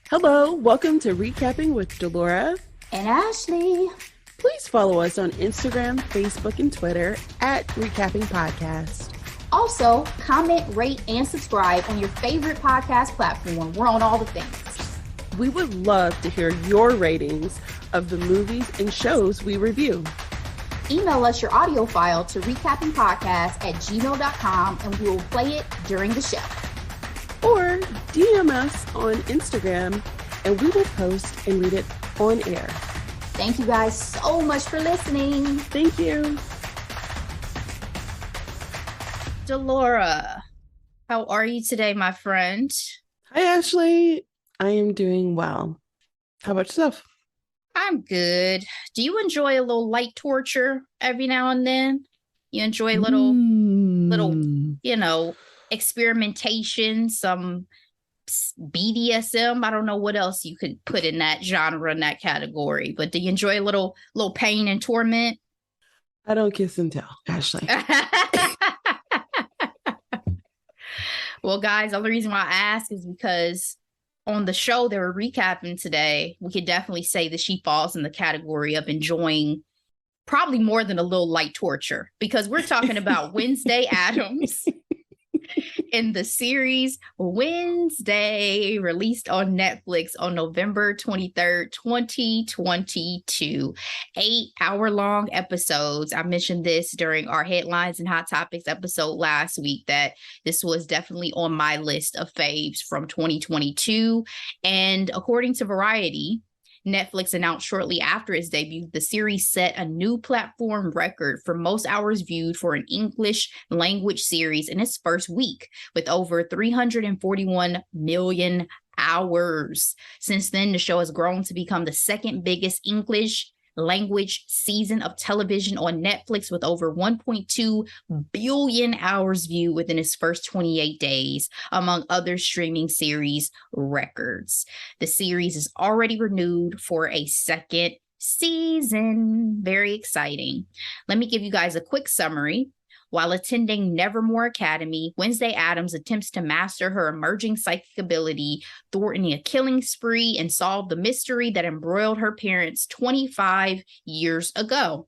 Hello, welcome to Recapping with Delora and Ashley. Please follow us on Instagram, Facebook, and Twitter at Recapping Podcast. Also, comment, rate, and subscribe on your favorite podcast platform. We're on all the things. We would love to hear your ratings of the movies and shows we review. Email us your audio file to recappingpodcast@gmail.com and we will play it during the show. Or DM us on Instagram and we will post and read it on air. Thank you guys so much for listening. Thank you. Delora, how are you today, my friend? Hi, Ashley. I am doing well. How about yourself? I'm good. Do you enjoy a little light torture every now and then? You enjoy little, experimentation, some BDSM. I don't know what else you could put in that genre, in that category, but do you enjoy a little pain and torment? I don't kiss and tell, Ashley. Well, guys, the only reason why I ask is because on the show they were recapping today, we could definitely say that she falls in the category of enjoying probably more than a little light torture, because we're talking about Wednesday Addams in the series Wednesday, released on Netflix on November 23rd, 2022. 8-hour-long episodes. I mentioned this during our Headlines and Hot Topics episode last week, that this was definitely on my list of faves from 2022. And according to Variety, Netflix announced shortly after its debut, the series set a new platform record for most hours viewed for an English language series in its first week, with over 341 million hours. Since then, the show has grown to become the second biggest English language season of television on Netflix, with over 1.2 billion hours viewed within its first 28 days, among other streaming series records. The series is already renewed for a second season. Very exciting. Let me give you guys a quick summary. While attending Nevermore Academy, Wednesday Addams attempts to master her emerging psychic ability, thwarting a killing spree, and solve the mystery that embroiled her parents 25 years ago.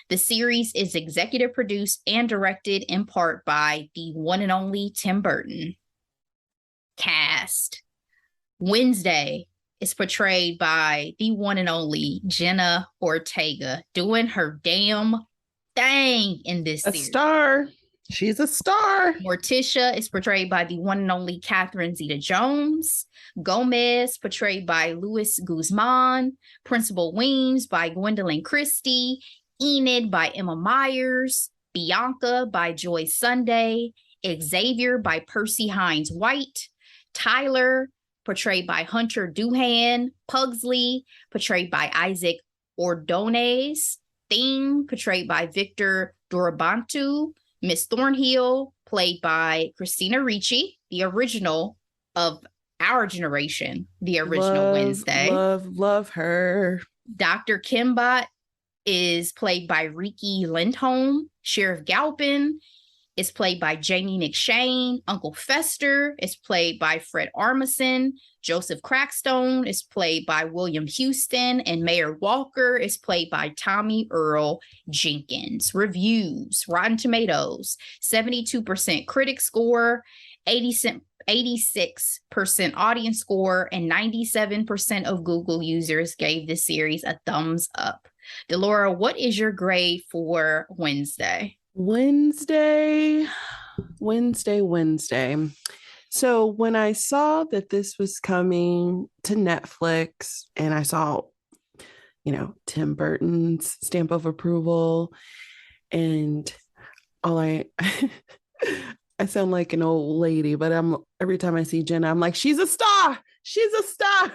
The series is executive produced and directed in part by the one and only Tim Burton. Cast. Wednesday is portrayed by the one and only Jenna Ortega, doing her damn thing in this series. A star. She's a star. Morticia is portrayed by the one and only Catherine Zeta-Jones. Gomez, portrayed by Luis Guzman. Principal Weems by Gwendolyn Christie. Enid by Emma Myers. Bianca by Joy Sunday. Xavier by Percy Hines White. Tyler, portrayed by Hunter Doohan. Pugsley, portrayed by Isaac Ordonez. Thing, portrayed by Victor Dorobantu. Miss Thornhill, played by Christina Ricci, the original of our generation, the original Wednesday. Love her. Dr. Kimbot is played by Riki Lindholm. Sheriff Galpin is played by Jamie McShane. Uncle Fester is played by Fred Armisen. Joseph Crackstone is played by William Houston, and Mayor Walker is played by Tommy Earl Jenkins. Reviews: Rotten Tomatoes, 72% critic score, 86% audience score, and 97% of Google users gave this series a thumbs up. Delora, what is your grade for Wednesday? Wednesday. So when I saw that this was coming to Netflix and I saw, Tim Burton's stamp of approval, and I sound like an old lady, but every time I see Jenna, I'm like, she's a star. She's a star.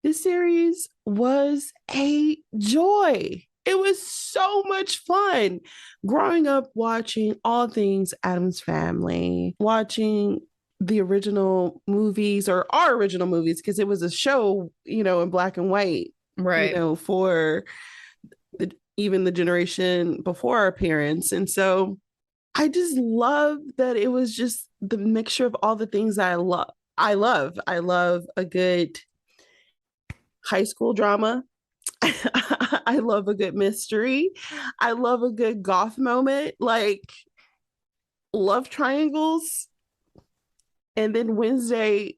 This series was a joy. It was so much fun growing up watching all things Addams Family, watching the original movies, or our original movies, because it was a show, in black and white, right? For even the generation before our parents. And so I just love that it was just the mixture of all the things I love. I love a good high school drama. I love a good mystery. I love a good goth moment, like love triangles. And then Wednesday,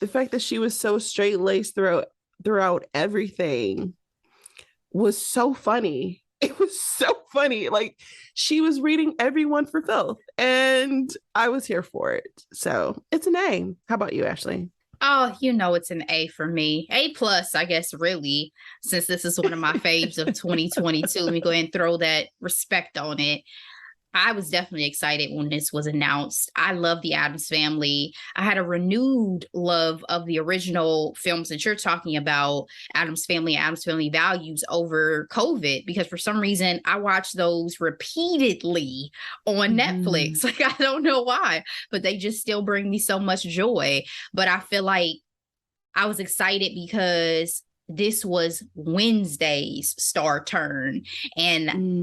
the fact that she was so straight laced throughout everything was so funny. It was so funny. Like she was reading everyone for filth, and I was here for it. So it's an A. How about you, Ashley? Oh, it's an A for me. A plus, I guess, really, since this is one of my faves of 2022. Let me go ahead and throw that respect on it. I was definitely excited when this was announced. I love the Addams Family. I had a renewed love of the original films that you're talking about, Addams Family Values, over COVID, because for some reason I watched those repeatedly on Netflix. Like, I don't know why, but they just still bring me so much joy. But I feel like I was excited because this was Wednesday's star turn. And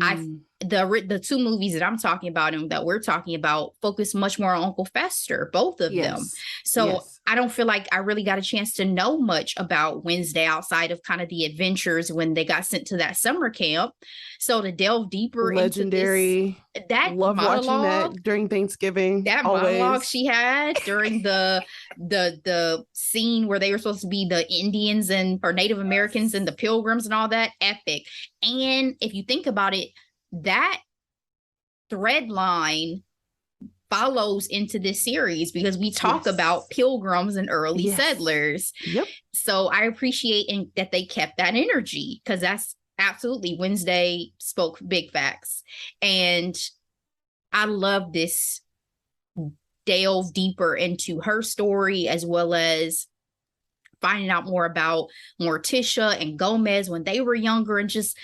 the two movies that I'm talking about and that we're talking about focus much more on Uncle Fester, both of them. So I don't feel like I really got a chance to know much about Wednesday outside of kind of the adventures when they got sent to that summer camp. So to delve deeper legendary into that love monologue, watching that during Thanksgiving. That always. Monologue she had during the scene where they were supposed to be the Indians or Native Americans and the Pilgrims and all that, epic. And if you think about it, that thread line follows into this series because we talk about pilgrims and early settlers. Yep. So I appreciate that they kept that energy, because that's absolutely Wednesday spoke big facts. And I love this delve deeper into her story, as well as finding out more about Morticia and Gomez when they were younger, and just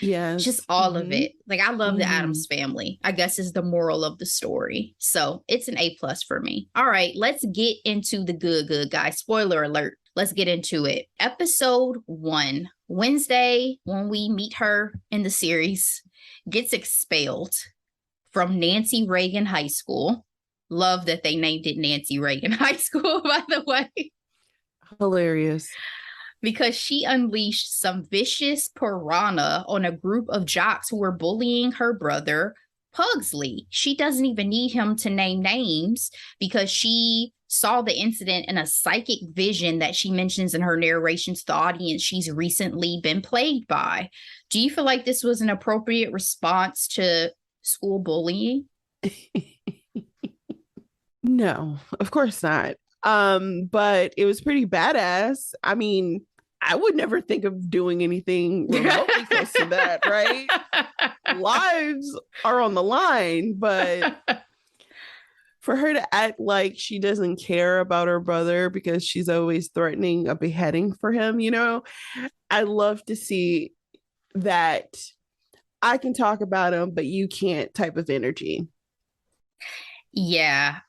all of it. Like, I love the Addams Family, I guess, is the moral of the story. So it's an A+ for me. All right, let's get into the good, guys. Spoiler alert. Let's get into it. Episode 1, Wednesday, when we meet her in the series, gets expelled from Nancy Reagan High School. Love that they named it Nancy Reagan High School, by the way. Hilarious. Because she unleashed some vicious piranha on a group of jocks who were bullying her brother, Pugsley. She doesn't even need him to name names because she saw the incident in a psychic vision that she mentions in her narrations to the audience she's recently been plagued by. Do you feel like this was an appropriate response to school bullying? No, of course not. But it was pretty badass. I mean, I would never think of doing anything remotely close to that, right? Lives are on the line, but for her to act like she doesn't care about her brother because she's always threatening a beheading for him, I love to see that I can talk about him, but you can't type of energy. Yeah.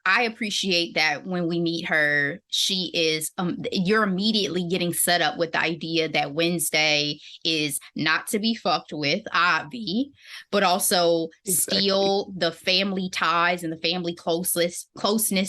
I appreciate that when we meet her, she is, you're immediately getting set up with the idea that Wednesday is not to be fucked with, Avi, but also still the family ties and the family closeness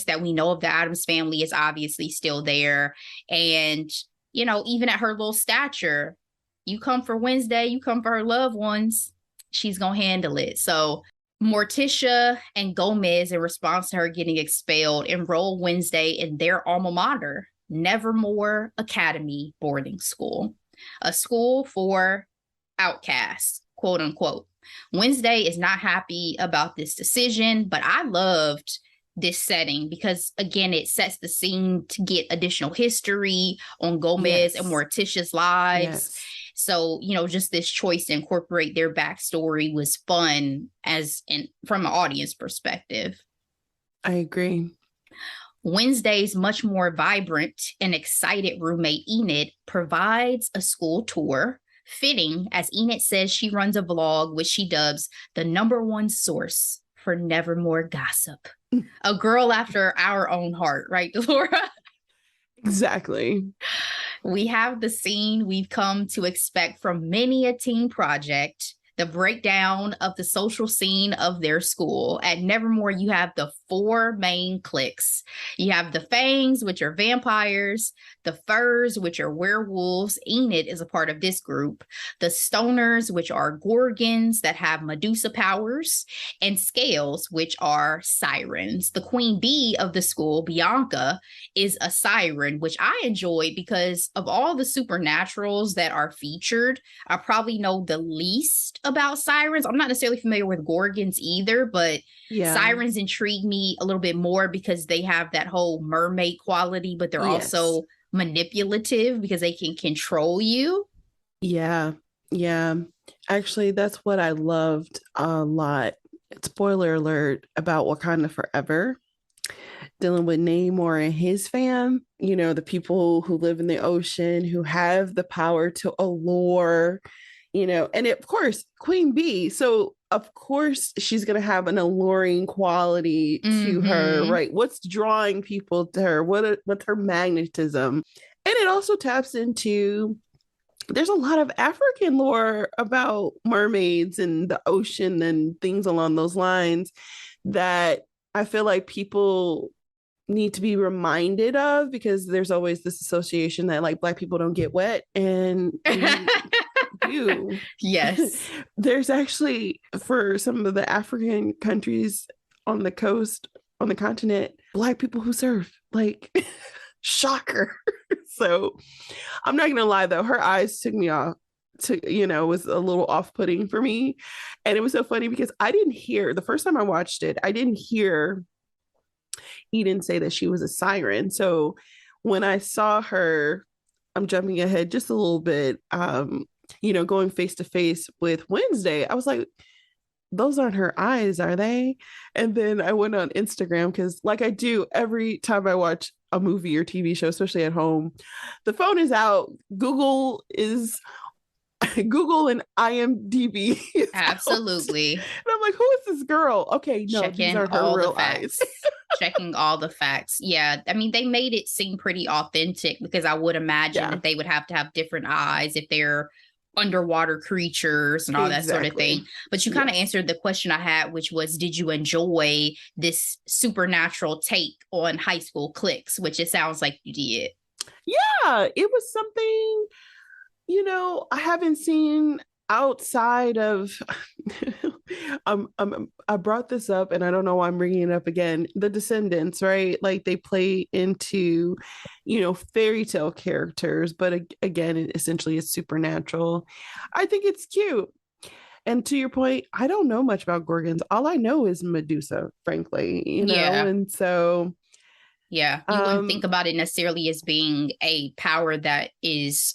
that we know of the Addams family is obviously still there. And, even at her little stature, you come for Wednesday, you come for her loved ones, she's going to handle it. So Morticia and Gomez, in response to her getting expelled, enrolled Wednesday in their alma mater, Nevermore Academy Boarding School, a school for outcasts, quote unquote. Wednesday is not happy about this decision, but I loved this setting because, again, it sets the scene to get additional history on Gomez and Morticia's lives. So, just this choice to incorporate their backstory was fun from an audience perspective. I agree. Wednesday's much more vibrant and excited roommate Enid provides a school tour, fitting as Enid says she runs a vlog which she dubs the #1 source for Nevermore gossip. A girl after our own heart, right, Delora? Exactly. We have the scene we've come to expect from many a teen project, the breakdown of the social scene of their school. At Nevermore, you have the 4 main cliques. You have the Fangs, which are vampires, the Furs, which are werewolves. Enid is a part of this group. The Stoners, which are Gorgons that have Medusa powers, and Scales, which are sirens. The queen bee of the school, Bianca, is a siren, which I enjoy because of all the supernaturals that are featured, I probably know the least about sirens. I'm not necessarily familiar with Gorgons either, but sirens intrigue me a little bit more because they have that whole mermaid quality, but they're also manipulative because they can control you. Yeah. Actually, that's what I loved a lot. Spoiler alert about Wakanda Forever, dealing with Namor and his fam, the people who live in the ocean, who have the power to allure, and of course, Queen Bee. So, of course, she's going to have an alluring quality to her, right? What's drawing people to her? What's her magnetism? And it also taps into, there's a lot of African lore about mermaids and the ocean and things along those lines that I feel like people need to be reminded of, because there's always this association that like Black people don't get wet, and do. Yes. There's actually, for some of the African countries on the coast, on the continent, Black people who surf, like shocker. So I'm not gonna lie though, her eyes took me off, was a little off-putting for me. And it was so funny because I didn't hear, the first time I watched it, I didn't hear Eden say that she was a siren. So when I saw her, I'm jumping ahead just a little bit, going face to face with Wednesday, I was like, those aren't her eyes, are they? And then I went on Instagram, because like I do every time I watch a movie or TV show, especially at home, the phone is out. Google and IMDb is absolutely out. And I'm like, who is this girl? Okay, no, these are her real eyes. Checking all the facts. Yeah, I mean, they made it seem pretty authentic, because I would imagine that they would have to have different eyes if they're underwater creatures and all that sort of thing. But you kind of answered the question I had, which was, did you enjoy this supernatural take on high school cliques? Which it sounds like you did. Yeah, it was something, I haven't seen outside of I brought this up and I don't know why I'm bringing it up again. The Descendants, right? Like they play into, fairy tale characters, but again, essentially it's supernatural. I think it's cute. And to your point, I don't know much about Gorgons. All I know is Medusa, frankly, and so you wouldn't think about it necessarily as being a power that is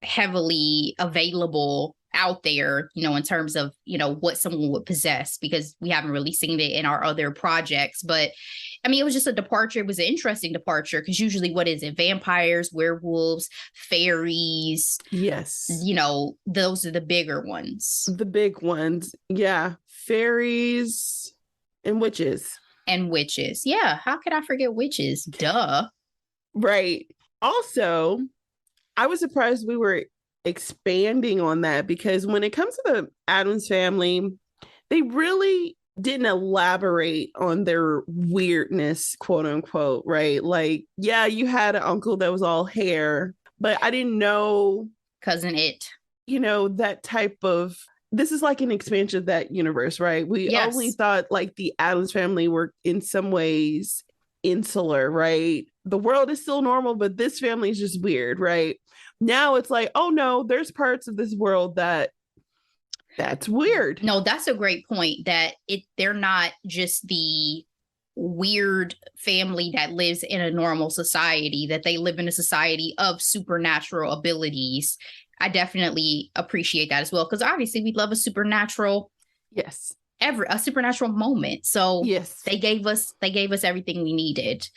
heavily available out there, in terms of, what someone would possess, because we haven't really seen it in our other projects. But I mean, it was just a departure. It was an interesting departure, because usually what is it? Vampires, werewolves, fairies. Yes. Those are the bigger ones. The big ones. Yeah. Fairies and witches. Yeah. How could I forget witches? Duh. Right. Also, I was surprised we were expanding on that, because when it comes to the Addams family, they really didn't elaborate on their weirdness, quote unquote, right? Like, yeah, you had an uncle that was all hair, but I didn't know Cousin It. That type of, this is like an expansion of that universe, right? We only thought like the Addams family were in some ways insular, right? The world is still normal, but this family is just weird, right? Now it's like, oh no, there's parts of this world that's weird. No, that's a great point, that they're not just the weird family that lives in a normal society, that they live in a society of supernatural abilities. I definitely appreciate that as well, because obviously we love a supernatural a supernatural moment. So they gave us everything we needed.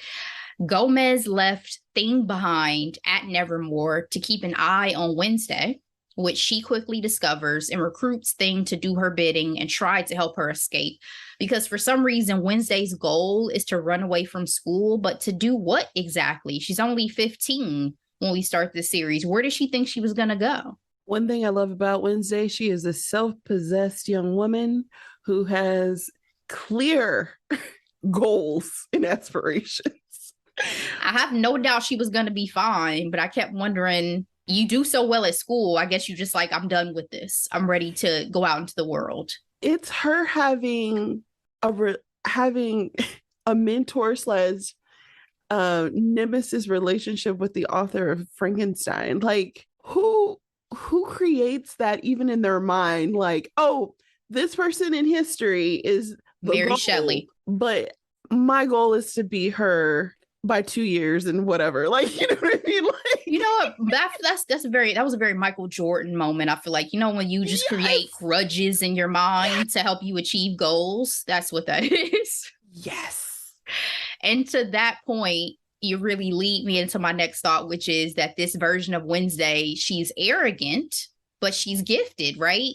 Gomez left Thing behind at Nevermore to keep an eye on Wednesday, which she quickly discovers and recruits Thing to do her bidding and try to help her escape. Because for some reason, Wednesday's goal is to run away from school, but to do what exactly? She's only 15 when we start this series. Where did she think she was going to go? One thing I love about Wednesday, she is a self-possessed young woman who has clear goals and aspirations. I have no doubt she was going to be fine, but I kept wondering, you do so well at school. I guess you just like, I'm done with this. I'm ready to go out into the world. It's her having having a mentor slash nemesis relationship with the author of Frankenstein. Like, who creates that even in their mind? Like, oh, this person in history is Mary Shelley, but my goal is to be her by 2 years and whatever. Like, you know what I mean? Like, you know what? That was a very Michael Jordan moment. I feel like, you know, when you just create grudges in your mind to help you achieve goals, that's what that is. Yes. And to that point, you really lead me into my next thought, which is that this version of Wednesday, she's arrogant, but she's gifted, right?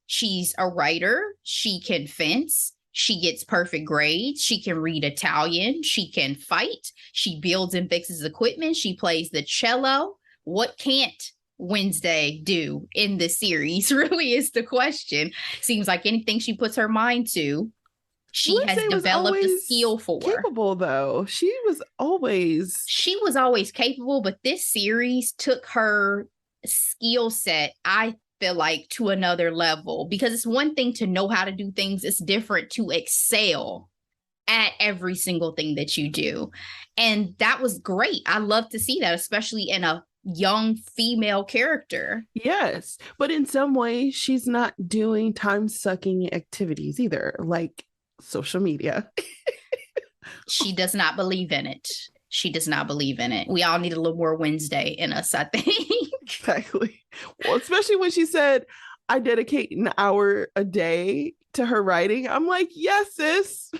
She's a writer. She can fence. She gets perfect grades. She can read Italian. She can fight. She builds and fixes equipment. She plays the cello. What can't Wednesday do in this series really is the question. Seems like anything she puts her mind to, she Wednesday has developed a skill for. Capable though. She was always capable, but this series took her skill set, I feel like, to another level, because it's one thing to know how to do things. It's different to excel at every single thing that you do. And that was great. I love to see that, especially in a young female character. Yes. But in some ways, she's not doing time-sucking activities either, like social media. She does not believe in it. She does not believe in it. We all need a little more Wednesday in us, I think. Exactly. Well, especially when she said, I dedicate an hour a day to her writing. I'm like, yes, sis.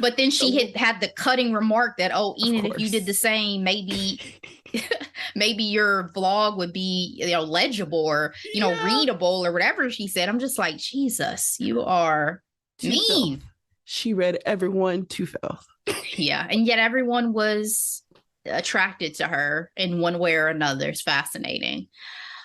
But then she had the cutting remark that, oh, Enid, if you did the same, maybe your vlog would be, you know, legible or, you know, readable or whatever she said. I'm just like, Jesus, you are mean. She read everyone to filth. Yeah. And yet everyone was attracted to her in one way or another. It's fascinating.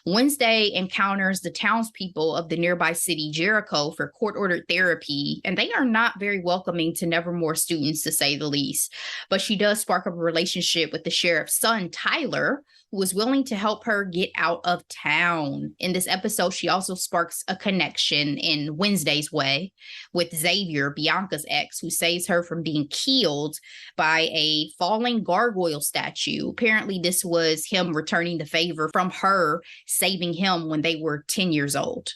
Wednesday encounters the townspeople of the nearby city Jericho for court-ordered therapy, and they are not very welcoming to Nevermore students, to say the least. But she does spark up a relationship with the sheriff's son, Tyler, who is willing to help her get out of town. In this episode, she also sparks a connection in Wednesday's way with Xavier, Bianca's ex, who saves her from being killed by a falling gargoyle statue. Apparently, this was him returning the favor from her saving him when they were 10 years old.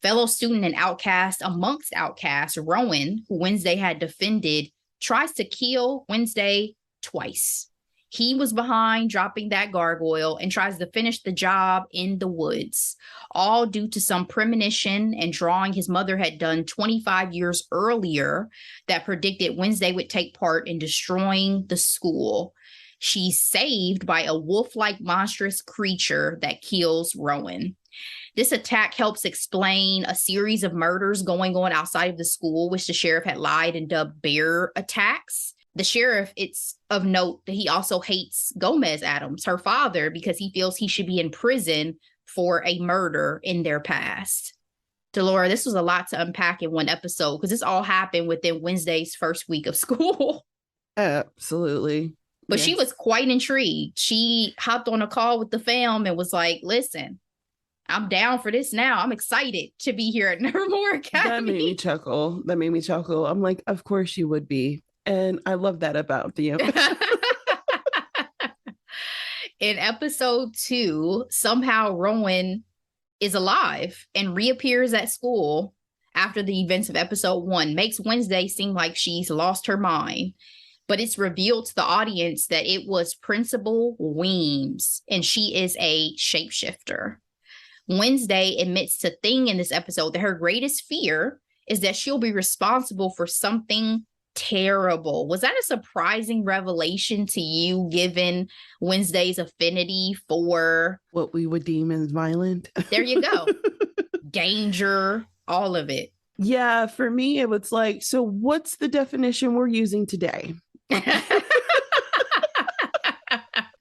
Fellow student and outcast amongst outcasts, Rowan, who Wednesday had defended, tries to kill Wednesday twice. He was behind dropping that gargoyle and tries to finish the job in the woods, all due to some premonition and drawing his mother had done 25 years earlier that predicted Wednesday would take part in destroying the school. She's saved by a wolf-like monstrous creature that kills Rowan. This attack helps explain a series of murders going on outside of the school, which the sheriff had lied and dubbed bear attacks. The sheriff, it's of note that he also hates Gomez Adams, her father, because he feels he should be in prison for a murder in their past. Delora, this was a lot to unpack in one episode because this all happened within Wednesday's first week of school. Absolutely. But yes. She was quite intrigued. She hopped on a call with the fam and was like, listen, I'm down for this now. I'm excited to be here at Nevermore Academy. That made me chuckle. I'm like, of course you would be. And I love that about you. In episode 2, somehow Rowan is alive and reappears at school after the events of episode 1. Makes Wednesday seem like she's lost her mind. But it's revealed to the audience that it was Principal Weems, and she is a shapeshifter. Wednesday admits to Thing in this episode that her greatest fear is that she'll be responsible for something terrible. Was that a surprising revelation to you, given Wednesday's affinity for what we would deem as violent? There you go. Danger, all of it. Yeah, for me, it was like, so what's the definition we're using today?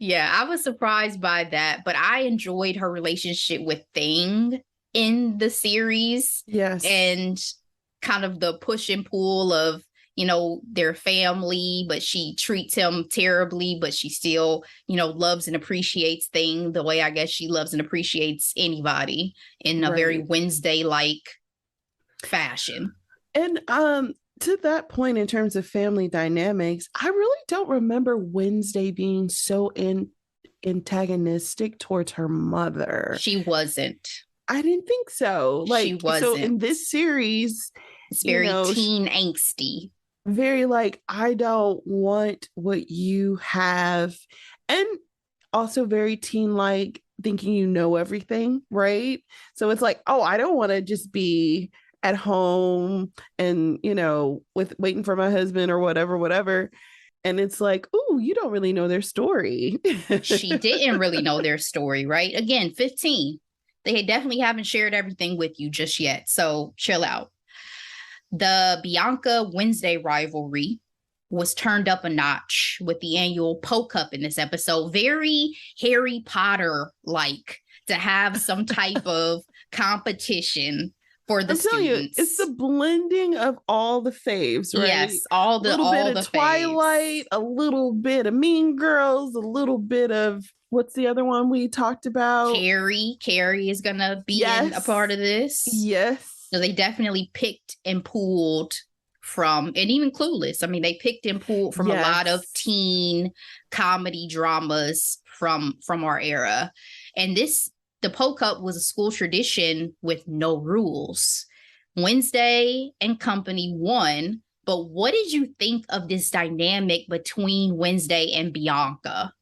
Yeah, I was surprised by that, but I enjoyed her relationship with Thing in the series Yes. and kind of the push and pull of, their family, but she treats him terribly, but she still, loves and appreciates Thing the way I guess she loves and appreciates anybody in a very Wednesday-like fashion. And to that point, in terms of family dynamics, I really don't remember Wednesday being so antagonistic towards her mother. She wasn't. I didn't think so. Like, she wasn't. So in this series, it's very teen angsty. Very like, I don't want what you have. And also very teen like, thinking you know everything, right? So it's like, oh, I don't want to just be at home and, with waiting for my husband or whatever. And it's like, oh, you don't really know their story. She didn't really know their story, right? Again, 15. They definitely haven't shared everything with you just yet. So chill out. The Bianca Wednesday rivalry was turned up a notch with the annual Poke Up in this episode. Very Harry Potter-like to have some type of competition for the students. It's the blending of all the faves, right? Yes, all the bit of Twilight, a little bit of Mean Girls, a little bit of what's the other one we talked about? Carrie is gonna be in a part of this. Yes. So they definitely picked and pulled from, and even Clueless. I mean, they picked and pulled from a lot of teen comedy dramas from our era. And the Poke Up was a school tradition with no rules. Wednesday and company won, but what did you think of this dynamic between Wednesday and Bianca?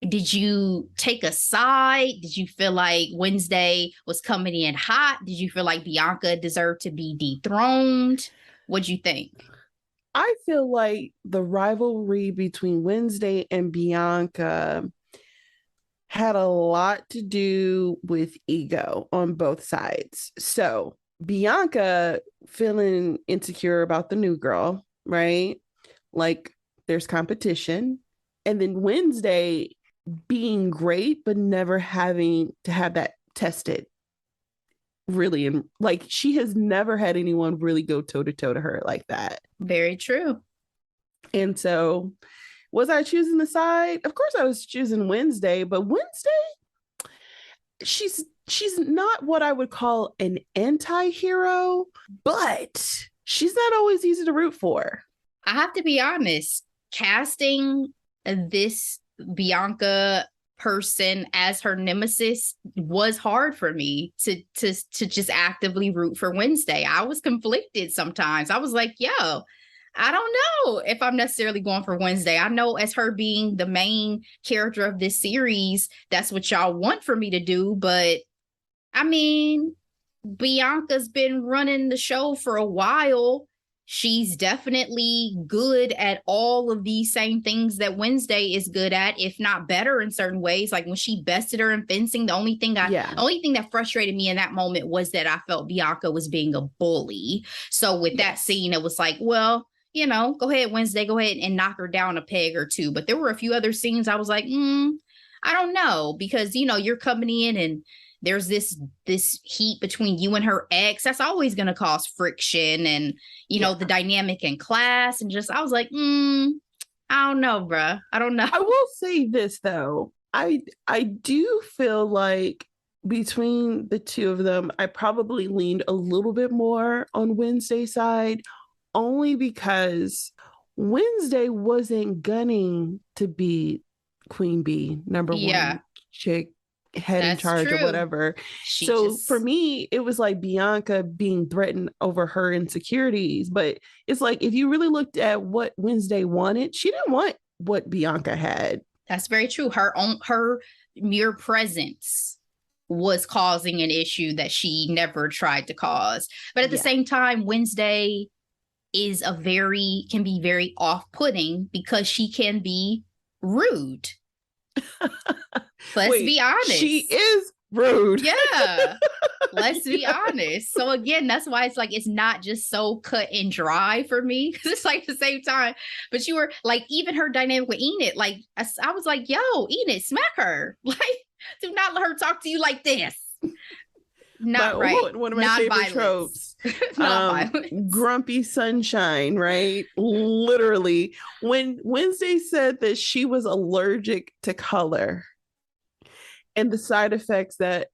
Did you take a side? Did you feel like Wednesday was coming in hot? Did you feel like Bianca deserved to be dethroned? What'd you think? I feel like the rivalry between Wednesday and Bianca had a lot to do with ego on both sides. So Bianca feeling insecure about the new girl, right? Like there's competition. And then Wednesday being great, but never having to have that tested really. And like she has never had anyone really go toe to toe to her like that. Very true. And so was I choosing the side? Of course I was choosing Wednesday, but Wednesday, she's not what I would call an anti-hero, but she's not always easy to root for. I have to be honest, casting this Bianca person as her nemesis was hard for me to just actively root for Wednesday. I was conflicted sometimes. I was like, yo, I don't know if I'm necessarily going for Wednesday. I know as her being the main character of this series, that's what y'all want for me to do. But I mean, Bianca's been running the show for a while. She's definitely good at all of these same things that Wednesday is good at, if not better in certain ways. Like when she bested her in fencing, the only thing that frustrated me in that moment was that I felt Bianca was being a bully. So with that scene, it was like, well, go ahead, Wednesday, go ahead and knock her down a peg or two. But there were a few other scenes I was like, I don't know, because, you're coming in and there's this heat between you and her ex. That's always going to cause friction and, the dynamic in class. And just, I was like, I don't know, bruh. I don't know. I will say this, though. I do feel like between the two of them, I probably leaned a little bit more on Wednesday's side, only because Wednesday wasn't gunning to be Queen Bee, number one chick, head in charge or whatever. For me, it was like Bianca being threatened over her insecurities. But it's like, if you really looked at what Wednesday wanted, she didn't want what Bianca had. That's very true. Her mere presence was causing an issue that she never tried to cause. But at the same time, Wednesday can be very off-putting because she can be rude. Let's be honest. She is Rude. Yeah. Let's be honest. So again, that's why it's like it's not just so cut and dry for me, because it's like the same time. But you were like, even her dynamic with Enid, like I was like, yo, Enid, smack her. Like, do not let her talk to you like this. Not right. One of my Not favorite violence. tropes. Not violence. Grumpy sunshine, right? Literally. When Wednesday said that she was allergic to color and the side effects that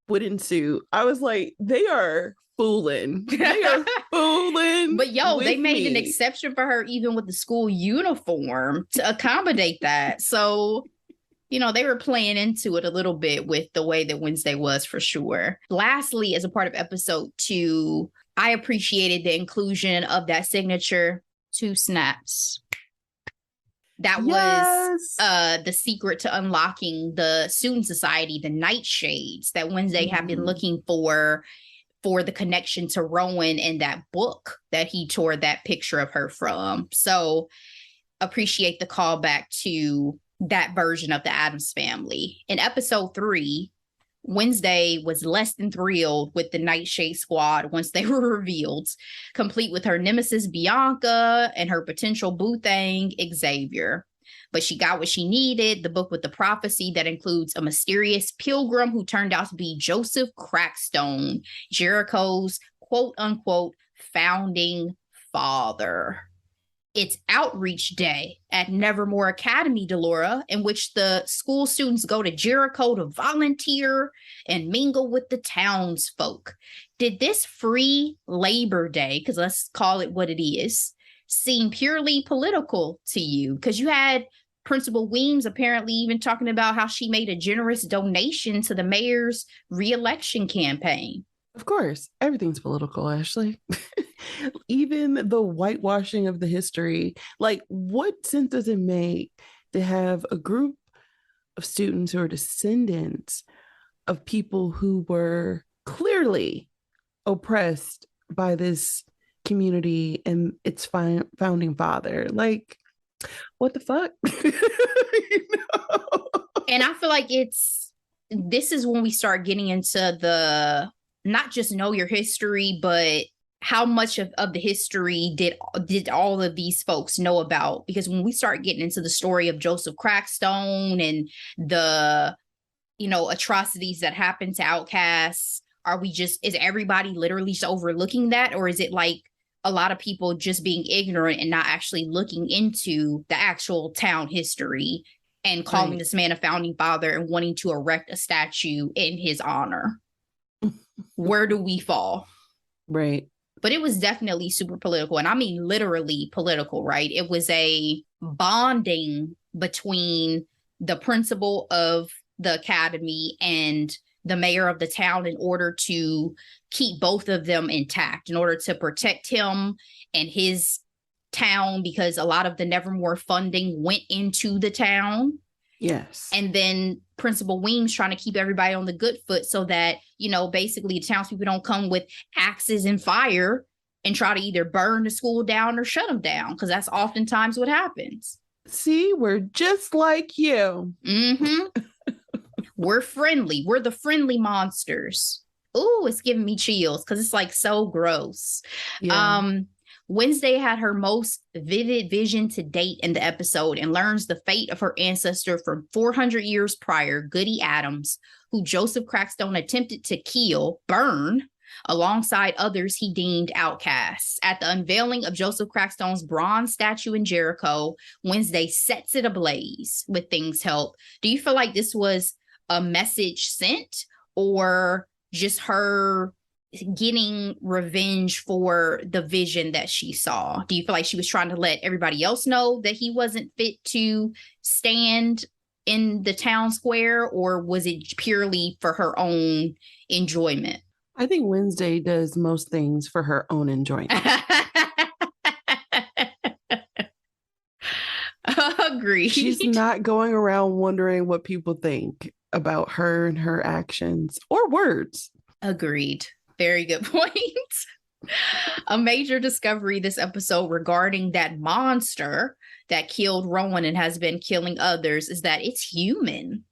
would ensue, I was like, they are fooling. They are fooling. But they made an me. exception for her even with the school uniform to accommodate that. So, they were playing into it a little bit with the way that Wednesday was, for sure. Lastly, as a part of episode 2, I appreciated the inclusion of that signature 2 snaps. That was the secret to unlocking the student society, the nightshades that Wednesday had been looking for the connection to Rowan and that book that he tore that picture of her from. So appreciate the callback to that version of the Addams family. In episode 3, Wednesday was less than thrilled with the Nightshade squad once they were revealed, complete with her nemesis Bianca and her potential boo thing Xavier. But she got what she needed, the book with the prophecy that includes a mysterious pilgrim who turned out to be Joseph Crackstone, Jericho's quote-unquote founding father. It's outreach day at Nevermore Academy, Delora, in which the school students go to Jericho to volunteer and mingle with the townsfolk. Did this free Labor Day, because let's call it what it is, seem purely political to you? Because you had Principal Weems apparently even talking about how she made a generous donation to the mayor's re-election campaign. Of course, everything's political, Ashley. Even the whitewashing of the history. Like, what sense does it make to have a group of students who are descendants of people who were clearly oppressed by this community and its founding father? Like, what the fuck? And I feel like this is when we start getting into the not just know your history, but how much of the history did all of these folks know about? Because when we start getting into the story of Joseph Crackstone and the, atrocities that happened to outcasts, is everybody literally just overlooking that? Or is it like a lot of people just being ignorant and not actually looking into the actual town history and calling this man a founding father and wanting to erect a statue in his honor? Where do we fall? Right. But it was definitely super political. And I mean, literally political, right? It was a bonding between the principal of the academy and the mayor of the town in order to keep both of them intact, in order to protect him and his town, because a lot of the Nevermore funding went into the town. Yes. And then Principal Weems trying to keep everybody on the good foot so that, basically the townspeople don't come with axes and fire and try to either burn the school down or shut them down, because that's oftentimes what happens. See, we're just like you. Mm-hmm. We're friendly. We're the friendly monsters. Ooh, it's giving me chills because it's like so gross. Yeah. Wednesday had her most vivid vision to date in the episode and learns the fate of her ancestor from 400 years prior, Goody Adams, who Joseph Crackstone attempted to burn, alongside others he deemed outcasts. At the unveiling of Joseph Crackstone's bronze statue in Jericho, Wednesday sets it ablaze with Things Help. Do you feel like this was a message sent, or just her getting revenge for the vision that she saw? Do you feel like she was trying to let everybody else know that he wasn't fit to stand in the town square, or was it purely for her own enjoyment? I think Wednesday does most things for her own enjoyment. Agreed. She's not going around wondering what people think about her and her actions or words. Agreed. Very good point. A major discovery this episode regarding that monster that killed Rowan and has been killing others is that it's human.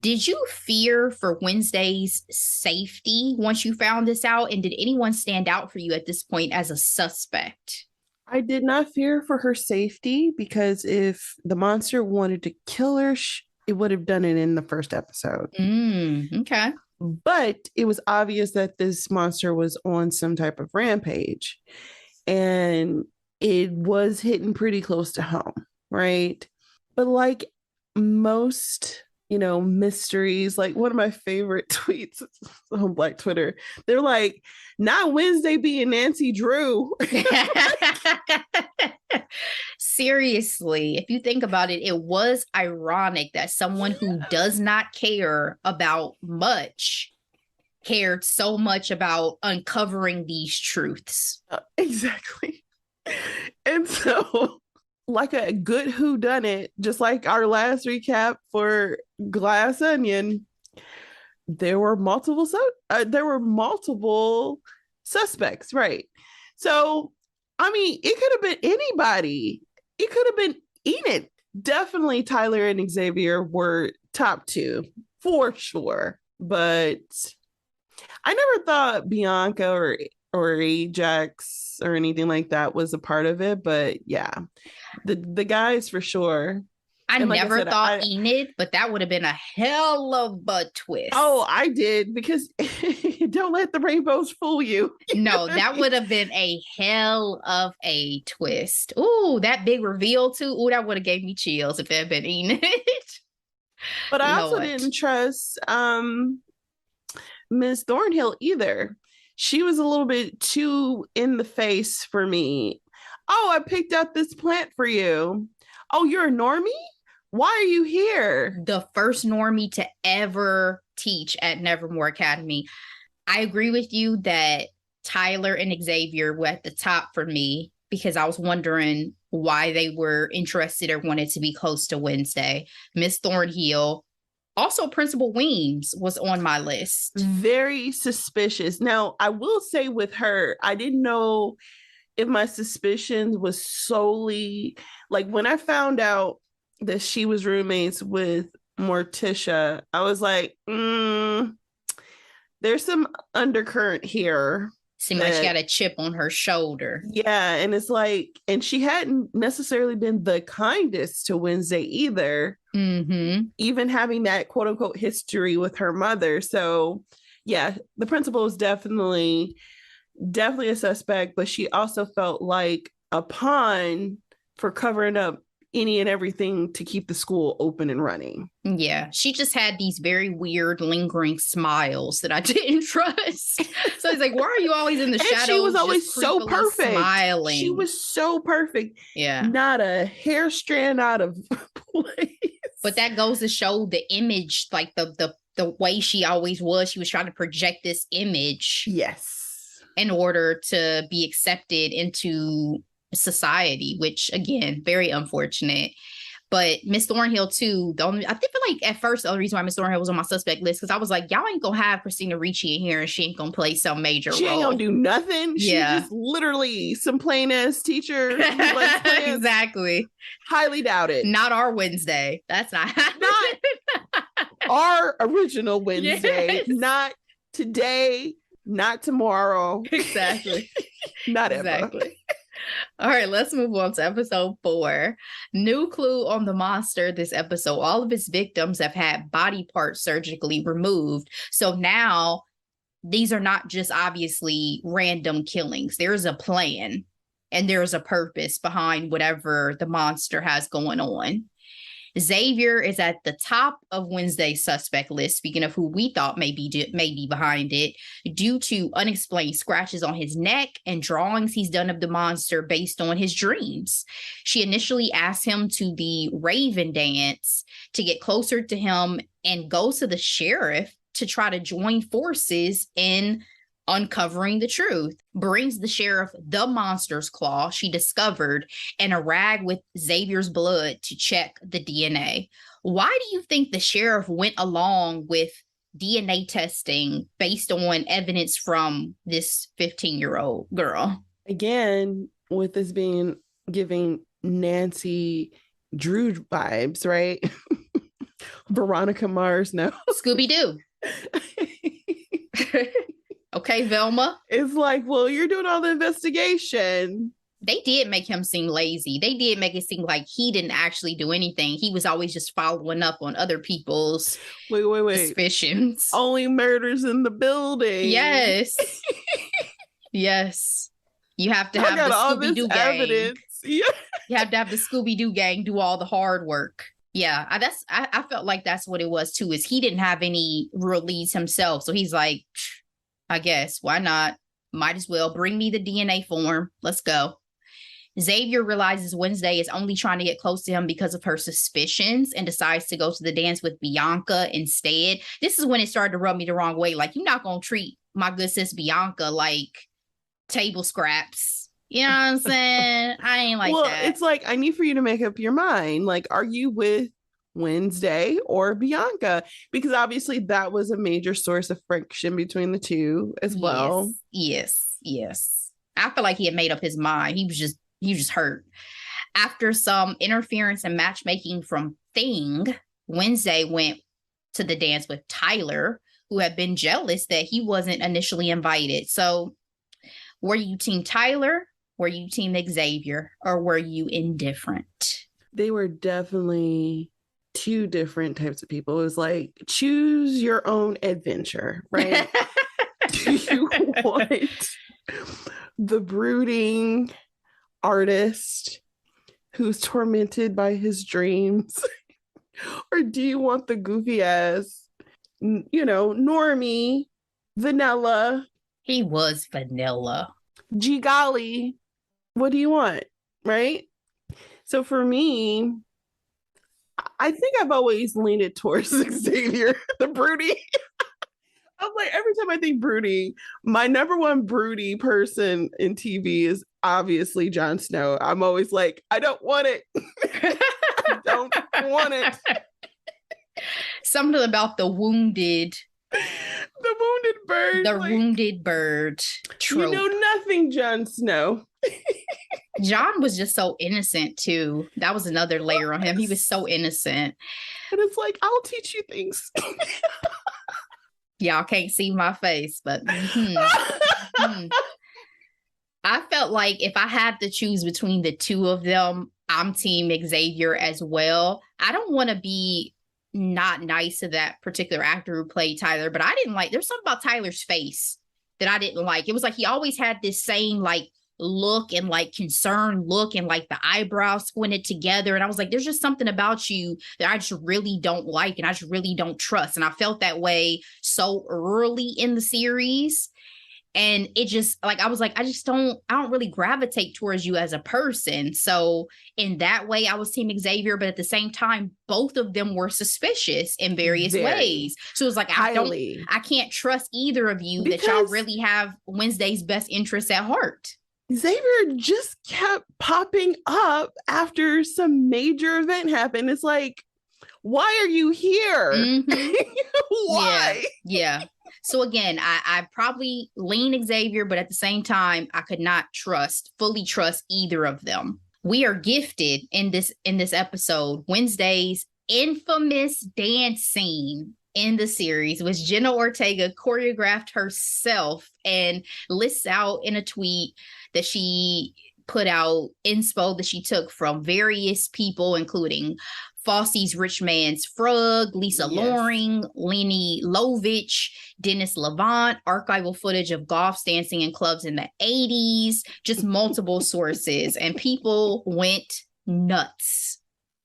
Did you fear for Wednesday's safety once you found this out? And did anyone stand out for you at this point as a suspect? I did not fear for her safety because if the monster wanted to kill her, it would have done it in the first episode. Okay. But it was obvious that this monster was on some type of rampage. And it was hitting pretty close to home, right? But like most, mysteries, like one of my favorite tweets on Black Twitter, they're like, not Wednesday being Nancy Drew. Seriously, if you think about it, it was ironic that someone who does not care about much cared so much about uncovering these truths. Exactly. And so, like a good whodunit, just like our last recap for Glass Onion, there were multiple suspects, right? So, I mean, it could have been anybody. It could have been Enid. Definitely Tyler and Xavier were top two for sure. But I never thought Bianca or Ajax or anything like that was a part of it. But yeah, the guys for sure. I never thought Enid, but that would have been a hell of a twist. Oh, I did, because don't let the rainbows fool you. No, that would have been a hell of a twist. Ooh, that big reveal too. Ooh, that would have gave me chills if it had been Enid. But I also didn't trust Miss Thornhill either. She was a little bit too in the face for me. Oh, I picked out this plant for you. Oh, you're a normie? Why are you here? The first normie to ever teach at Nevermore Academy. I agree with you that Tyler and Xavier were at the top for me because I was wondering why they were interested or wanted to be close to Wednesday. Miss Thornhill, also Principal Weems was on my list. Very suspicious. Now, I will say with her, I didn't know if my suspicions was solely, like when I found out that she was roommates with Morticia, I was like, there's some undercurrent here. Seemed like she got a chip on her shoulder. Yeah, and it's like, and she hadn't necessarily been the kindest to Wednesday either. Even having that quote unquote history with her mother. So yeah, the principal was definitely a suspect, but she also felt like a pawn for covering up any and everything to keep the school open and running. Yeah, she just had these very weird lingering smiles that I didn't trust. So it's like, why are you always in the shadows? She was always so perfect. Smiling. She was so perfect. Yeah. Not a hair strand out of place. But that goes to show the image, like the way she always was. She was trying to project this image. Yes. In order to be accepted into society, which again, very unfortunate. But Miss Thornhill too, I feel like at first the only reason why Miss Thornhill was on my suspect list, because I was like, y'all ain't gonna have Christina Ricci in here and she ain't gonna play some major role. She ain't gonna do nothing. Yeah. She's just literally some plain ass teacher. Exactly. Highly doubt it. Not our Wednesday. That's not our original Wednesday. Yes. Not today, not tomorrow. Exactly. Not exactly. ever. All right, let's move on to episode 4. New clue on the monster this episode. All of its victims have had body parts surgically removed. So now these are not just obviously random killings. There's a plan and there's a purpose behind whatever the monster has going on. Xavier is at the top of Wednesday's suspect list, speaking of who we thought may be behind it, due to unexplained scratches on his neck and drawings he's done of the monster based on his dreams. She initially asked him to the Raven dance to get closer to him and goes to the sheriff to try to join forces in uncovering the truth. Brings the sheriff the monster's claw she discovered and a rag with Xavier's blood to check the DNA. Why do you think the sheriff went along with DNA testing based on evidence from this 15-year-old girl? Again, with this being giving Nancy Drew vibes, right? Veronica Mars, no. Scooby-Doo. Okay, Velma. It's like, well, you're doing all the investigation. They did make him seem lazy. They did make it seem like he didn't actually do anything. He was always just following up on other people's suspicions. Only murders in the building. Yes. Yes. You have to have the Scooby-Doo gang. Evidence. Yeah. You have to have the Scooby-Doo gang do all the hard work. Yeah, I felt like that's what it was too, is he didn't have any real leads himself. So he's like, I guess, why not? Might as well bring me the DNA form. Let's go. Xavier realizes Wednesday is only trying to get close to him because of her suspicions and decides to go to the dance with Bianca instead. This is when it started to rub me the wrong way. Like, you're not going to treat my good sis Bianca like table scraps. You know what I'm saying? I ain't like that. Well, it's like, I need for you to make up your mind. Like, are you with Wednesday or Bianca? Because obviously that was a major source of friction between the two as well. Yes. I feel like he had made up his mind. He was just hurt. After some interference and matchmaking from Thing, Wednesday went to the dance with Tyler, who had been jealous that he wasn't initially invited. So were you team Tyler? Were you team Xavier? Or were you indifferent? They were definitely two different types of people. It was like, choose your own adventure, right? Do you want the brooding artist who's tormented by his dreams? Or do you want the goofy ass, normie, vanilla? He was vanilla. Gee golly, what do you want? Right? So for me, I think I've always leaned it towards Xavier, the broody. I'm like, every time I think broody, my number one broody person in TV is obviously Jon Snow. I'm always like, I don't want it. I don't want it. Something about the wounded bird. The wounded bird trope. You know nothing, Jon Snow. Jon was just so innocent too. That was another layer on him. He was so innocent. And it's like, I'll teach you things. Y'all can't see my face, but I felt like if I had to choose between the two of them, I'm team Xavier as well. I don't want to be not nice to that particular actor who played Tyler, but I didn't like, there's something about Tyler's face that I didn't like. It was like he always had this same like look and like concerned look and like the eyebrows squinted together. And I was like, there's just something about you that I just really don't like and I just really don't trust. And I felt that way so early in the series. And it just like, I was like, I don't really gravitate towards you as a person. So in that way, I was team Xavier, but at the same time, both of them were suspicious in various ways. So it was like, I can't trust either of you because that y'all really have Wednesday's best interests at heart. Xavier just kept popping up after some major event happened. It's like, why are you here? Mm-hmm. Why? Yeah. So again, I probably lean Xavier, but at the same time, I could not fully trust either of them. We are gifted in this episode, Wednesday's infamous dance scene in the series, which Jenna Ortega choreographed herself and lists out in a tweet that she put out inspo that she took from various people, including Fosse's Rich Man's Frog, Lisa Loring, Lenny Lovich, Dennis Levant, archival footage of golf dancing in clubs in the 80s, just multiple sources, and people went nuts.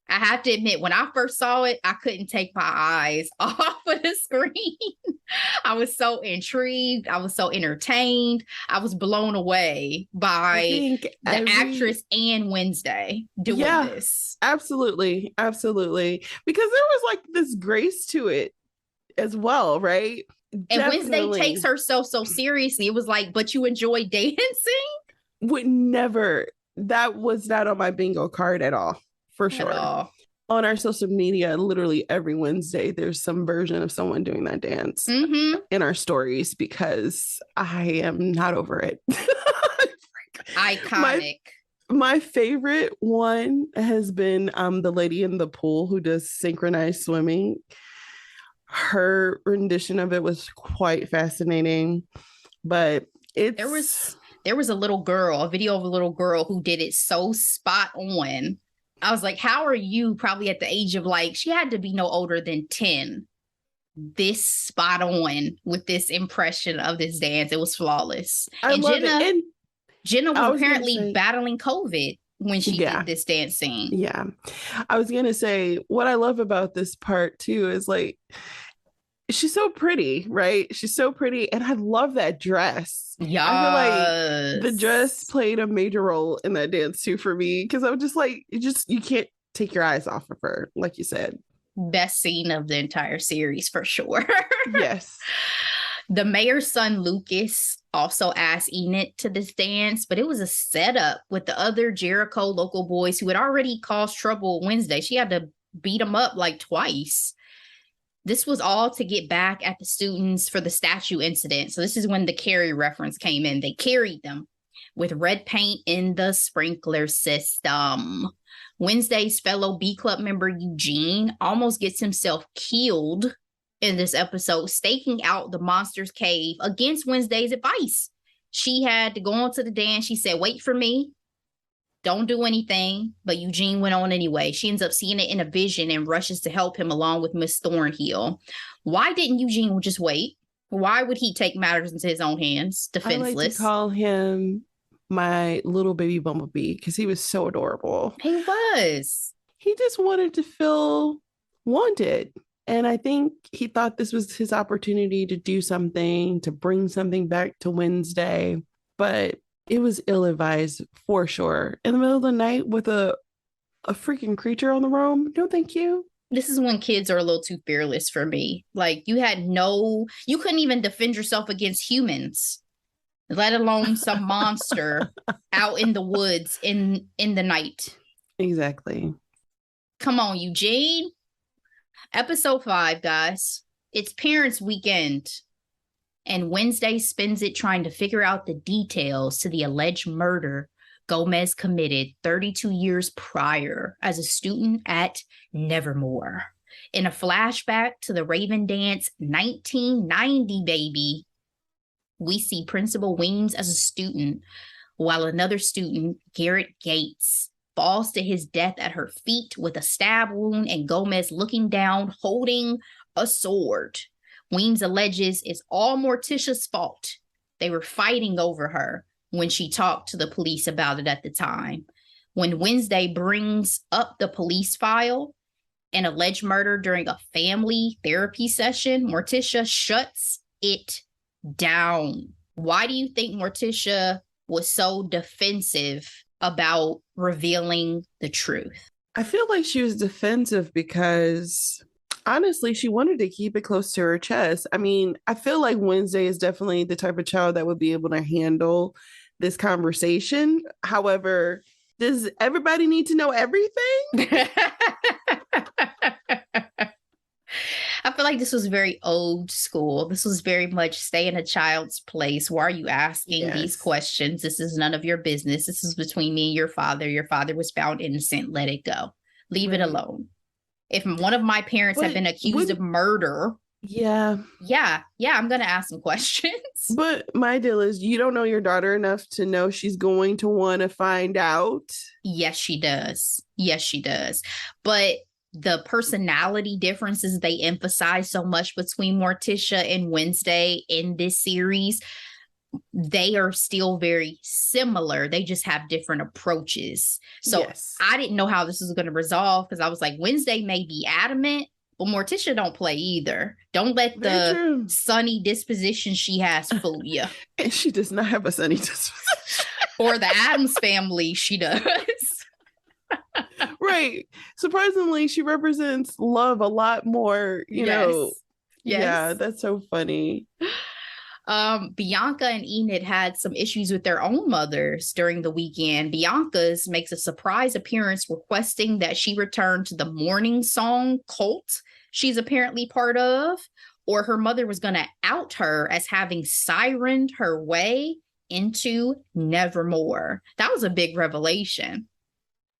I have to admit, when I first saw it, I couldn't take my eyes off of the screen. I was so intrigued. I was so entertained. I was blown away by the actress and Wednesday doing this. Absolutely. Absolutely. Because there was like this grace to it as well, right? And Wednesday takes herself so seriously. It was like, but you enjoy dancing? Would never. That was not on my bingo card at all. For sure. On our social media, literally every Wednesday, there's some version of someone doing that dance in our stories because I am not over it. Iconic. My favorite one has been the lady in the pool who does synchronized swimming. Her rendition of it was quite fascinating, but there was a little girl, a video of a little girl who did it so spot on. I was like, how are you probably at the age of like, she had to be no older than 10, this spot on with this impression of this dance. It was flawless. I love it. And Jenna was apparently battling COVID when she did this dance scene. Yeah. I was going to say, what I love about this part too is like, she's so pretty, right? She's so pretty. And I love that dress. Yeah. I feel like the dress played a major role in that dance too for me. Cause I'm just like, you can't take your eyes off of her, like you said. Best scene of the entire series for sure. Yes. The mayor's son, Lucas, also asked Enid to this dance, but it was a setup with the other Jericho local boys who had already caused trouble Wednesday. She had to beat them up like twice. This was all to get back at the students for the statue incident. So this is when the carry reference came in. They carried them with red paint in the sprinkler system. Wednesday's fellow B Club member, Eugene, almost gets himself killed in this episode, staking out the monster's cave against Wednesday's advice. She had to go on to the dance. She said, wait for me. Don't do anything. But Eugene went on anyway. She ends up seeing it in a vision and rushes to help him along with Miss Thornhill. Why didn't Eugene just wait? Why would he take matters into his own hands? Defenseless. I like to call him my little baby bumblebee because he was so adorable. He was. He just wanted to feel wanted. And I think he thought this was his opportunity to do something, to bring something back to Wednesday. But it was ill-advised for sure. In the middle of the night with a freaking creature on the roam. No, thank you. This is when kids are a little too fearless for me. Like you couldn't even defend yourself against humans, let alone some monster out in the woods in the night. Exactly. Come on, Eugene. Episode 5, guys. It's Parents' Weekend. And Wednesday spends it trying to figure out the details to the alleged murder Gomez committed 32 years prior as a student at Nevermore. In a flashback to the Raven Dance 1990, baby, we see Principal Weems as a student, while another student, Garrett Gates, falls to his death at her feet with a stab wound and Gomez looking down, holding a sword. Weems alleges it's all Morticia's fault. They were fighting over her when she talked to the police about it at the time. When Wednesday brings up the police file, an alleged murder during a family therapy session, Morticia shuts it down. Why do you think Morticia was so defensive about revealing the truth? I feel like she was defensive because honestly, she wanted to keep it close to her chest. I mean, I feel like Wednesday is definitely the type of child that would be able to handle this conversation. However, does everybody need to know everything? I feel like this was very old school. This was very much stay in a child's place. Why are you asking these questions? This is none of your business. This is between me and your father. Your father was found innocent. Let it go. Leave it alone. If one of my parents had been accused of murder, I'm going to ask some questions. But my deal is you don't know your daughter enough to know she's going to want to find out. Yes, she does. But the personality differences they emphasize so much between Morticia and Wednesday in this series, they are still very similar. They just have different approaches. So I didn't know how this was going to resolve because I was like, Wednesday may be adamant, but Morticia don't play either. Don't let the sunny disposition she has fool you. And she does not have a sunny disposition. For the Addams family, she does. Right. Surprisingly, she represents love a lot more, you know. Yeah, that's so funny. Bianca and Enid had some issues with their own mothers during the weekend. Bianca's makes a surprise appearance requesting that she return to the morning song cult she's apparently part of, or her mother was going to out her as having sirened her way into Nevermore. That was a big revelation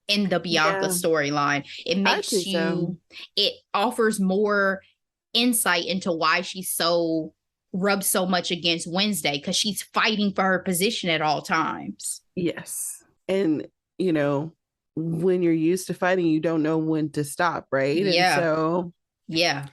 in the Bianca storyline. It makes it offers more insight into why she's so rubs so much against Wednesday, because she's fighting for her position at all times. Yes. And, you know, when you're used to fighting, you don't know when to stop, right? Yeah. And so, yeah.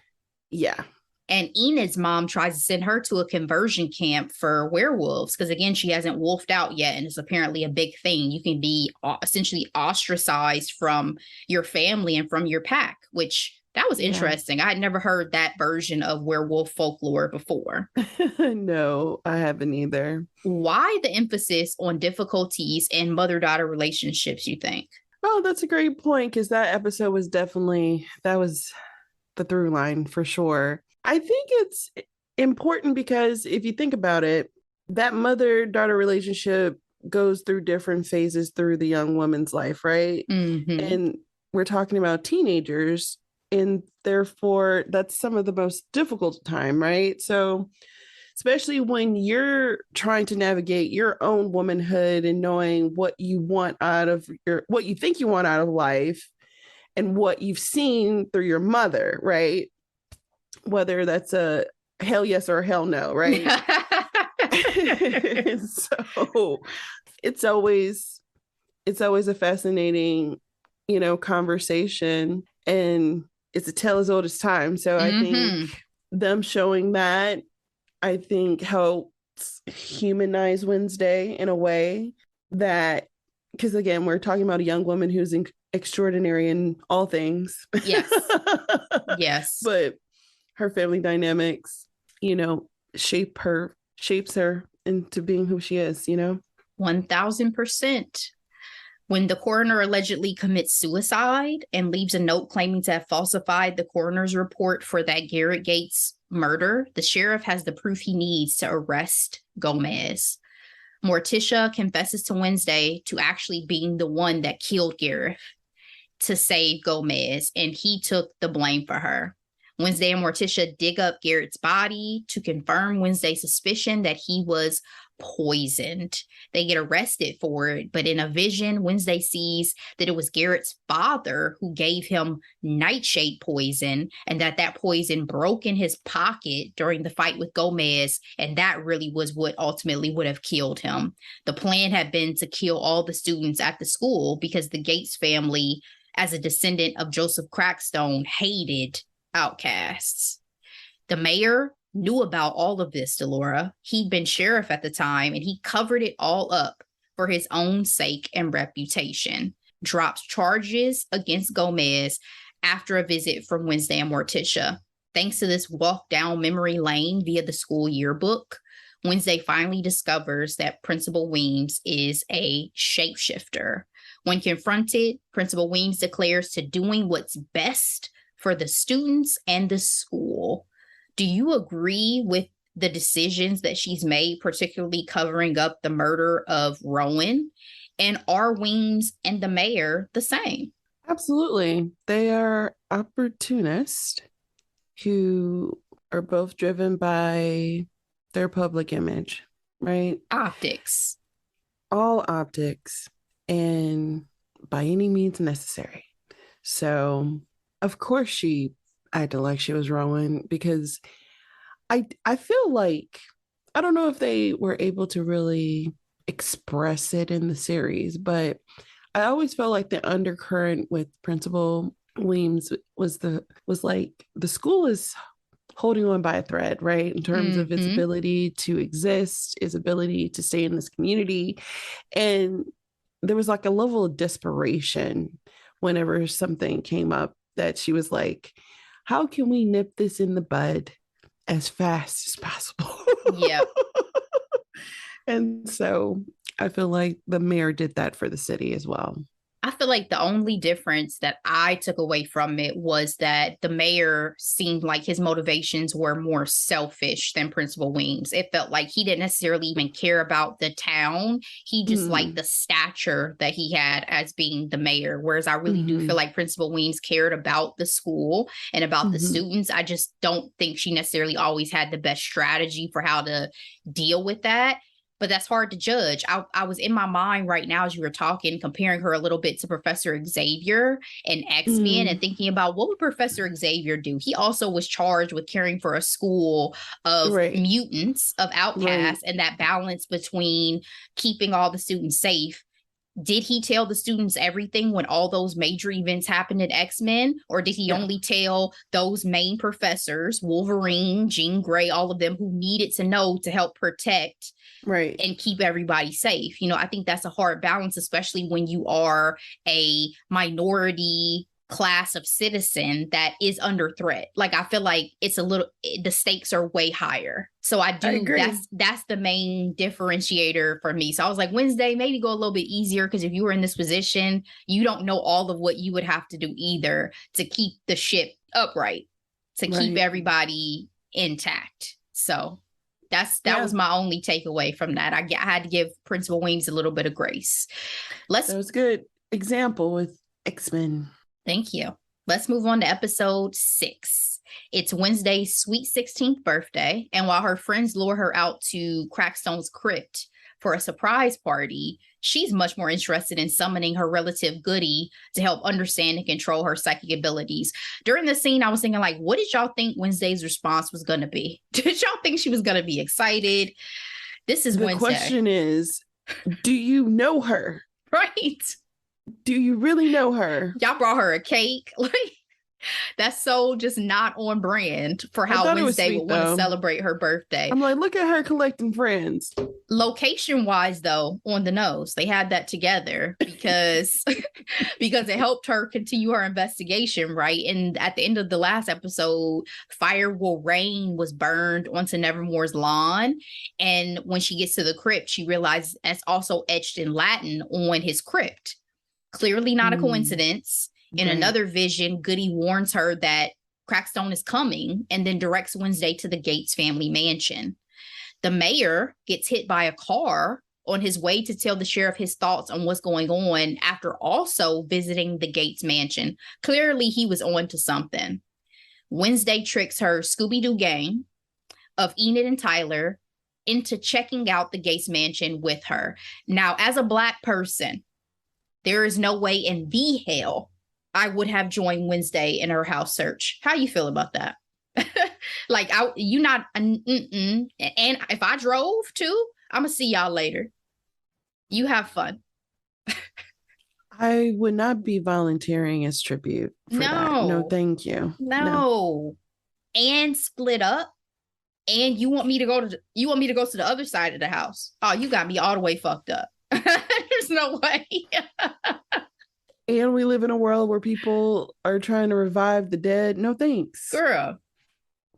Yeah. And Enid's mom tries to send her to a conversion camp for werewolves because, again, she hasn't wolfed out yet. And it's apparently a big thing. You can be essentially ostracized from your family and from your pack, which that was interesting. Yeah. I had never heard that version of werewolf folklore before. No, I haven't either. Why the emphasis on difficulties in mother-daughter relationships, you think? Oh, that's a great point, because that episode was definitely, that was the through line for sure. I think it's important because if you think about it, that mother-daughter relationship goes through different phases through the young woman's life, right? Mm-hmm. And we're talking about teenagers, and therefore that's some of the most difficult time, right? So especially when you're trying to navigate your own womanhood and knowing what you want out of what you think you want out of life and what you've seen through your mother, right? Whether that's a hell yes or a hell no, right? So it's always a fascinating, conversation, and it's a tale as old as time. So I think them showing that, I think, helps humanize Wednesday in a way that, because again, we're talking about a young woman who's extraordinary in all things. Yes. Yes. But her family dynamics, shapes her into being who she is, 1000%. When the coroner allegedly commits suicide and leaves a note claiming to have falsified the coroner's report for that Garrett Gates murder, the sheriff has the proof he needs to arrest Gomez. Morticia confesses to Wednesday to actually being the one that killed Garrett to save Gomez, and he took the blame for her. Wednesday and Morticia dig up Garrett's body to confirm Wednesday's suspicion that he was poisoned. They get arrested for it, but in a vision, Wednesday sees that it was Garrett's father who gave him nightshade poison, and that poison broke in his pocket during the fight with Gomez, and that really was what ultimately would have killed him. The plan had been to kill all the students at the school because the Gates family, as a descendant of Joseph Crackstone, hated outcasts. The mayor knew about all of this, Delora. He'd been sheriff at the time, and he covered it all up for his own sake and reputation. Drops charges against Gomez after a visit from Wednesday and Morticia. Thanks to this walk down memory lane via the school yearbook, Wednesday finally discovers that Principal Weems is a shapeshifter. When confronted, Principal Weems declares to doing what's best for the students and the school. Do you agree with the decisions that she's made, particularly covering up the murder of Rowan? And are Weems and the mayor the same? Absolutely. They are opportunists who are both driven by their public image, right? Optics. All optics, and by any means necessary. So, of course, she acted like she was Rowan, because I feel like, I don't know if they were able to really express it in the series, but I always felt like the undercurrent with Principal Weems was like the school is holding on by a thread, right? In terms of its ability to exist, its ability to stay in this community. And there was like a level of desperation whenever something came up, that she was like, how can we nip this in the bud as fast as possible? Yeah. And so I feel like the mayor did that for the city as well. I feel like the only difference that I took away from it was that the mayor seemed like his motivations were more selfish than Principal Weems. It felt like he didn't necessarily even care about the town. He just liked the stature that he had as being the mayor. Whereas I really do feel like Principal Weems cared about the school and about the students. I just don't think she necessarily always had the best strategy for how to deal with that. but that's hard to judge. I was in my mind right now as you were talking, comparing her a little bit to Professor Xavier and X-Men and thinking about what would Professor Xavier do? He also was charged with caring for a school of mutants, of outcasts, and that balance between keeping all the students safe. Did he tell the students everything when all those major events happened in X-Men? Or did he only tell those main professors, Wolverine, Jean Grey, all of them who needed to know to help protect and keep everybody safe? You know, I think that's a hard balance, especially when you are a minority class of citizen that is under threat. Like, I feel like it's the stakes are way higher. So I agree. That's the main differentiator for me. So I was like, Wednesday, maybe go a little bit easier, because if you were in this position, you don't know all of what you would have to do either to keep the ship upright, to keep everybody intact. So that was my only takeaway from that. I had to give Principal Weems a little bit of grace. That was a good example with X-Men. Thank you. Let's move on to episode 6. It's Wednesday's sweet 16th birthday, and while her friends lure her out to Crackstone's crypt for a surprise party, she's much more interested in summoning her relative Goody to help understand and control her psychic abilities. During the scene, I was thinking, like, what did y'all think Wednesday's response was going to be? Did y'all think she was going to be excited? This is Wednesday. The question is, do you know her? Right. Do you really know her? Y'all brought her a cake. Like, that's so just not on brand for how Wednesday would want to celebrate her birthday. I'm like, look at her collecting friends. Location wise, though, on the nose, they had that together because it helped her continue her investigation, right? And at the end of the last episode, Fire Will Rain was burned onto Nevermore's lawn. And when she gets to the crypt, she realizes that's also etched in Latin on his crypt. Clearly not a coincidence. In another vision, Goody warns her that Crackstone is coming and then directs Wednesday to the Gates family mansion. The mayor gets hit by a car on his way to tell the sheriff his thoughts on what's going on after also visiting the Gates mansion. Clearly, he was on to something. Wednesday tricks her Scooby-Doo gang of Enid and Tyler into checking out the Gates mansion with her. Now, as a Black person, there is no way in the hell I would have joined Wednesday in her house search. How you feel about that? Like, you not, and if I drove too, I'm gonna see y'all later. You have fun. I would not be volunteering as tribute for that. No, thank you. No. And split up. And you want me to go to the other side of the house. Oh, you got me all the way fucked up. There's no way. And we live in a world where people are trying to revive the dead. No thanks. Girl.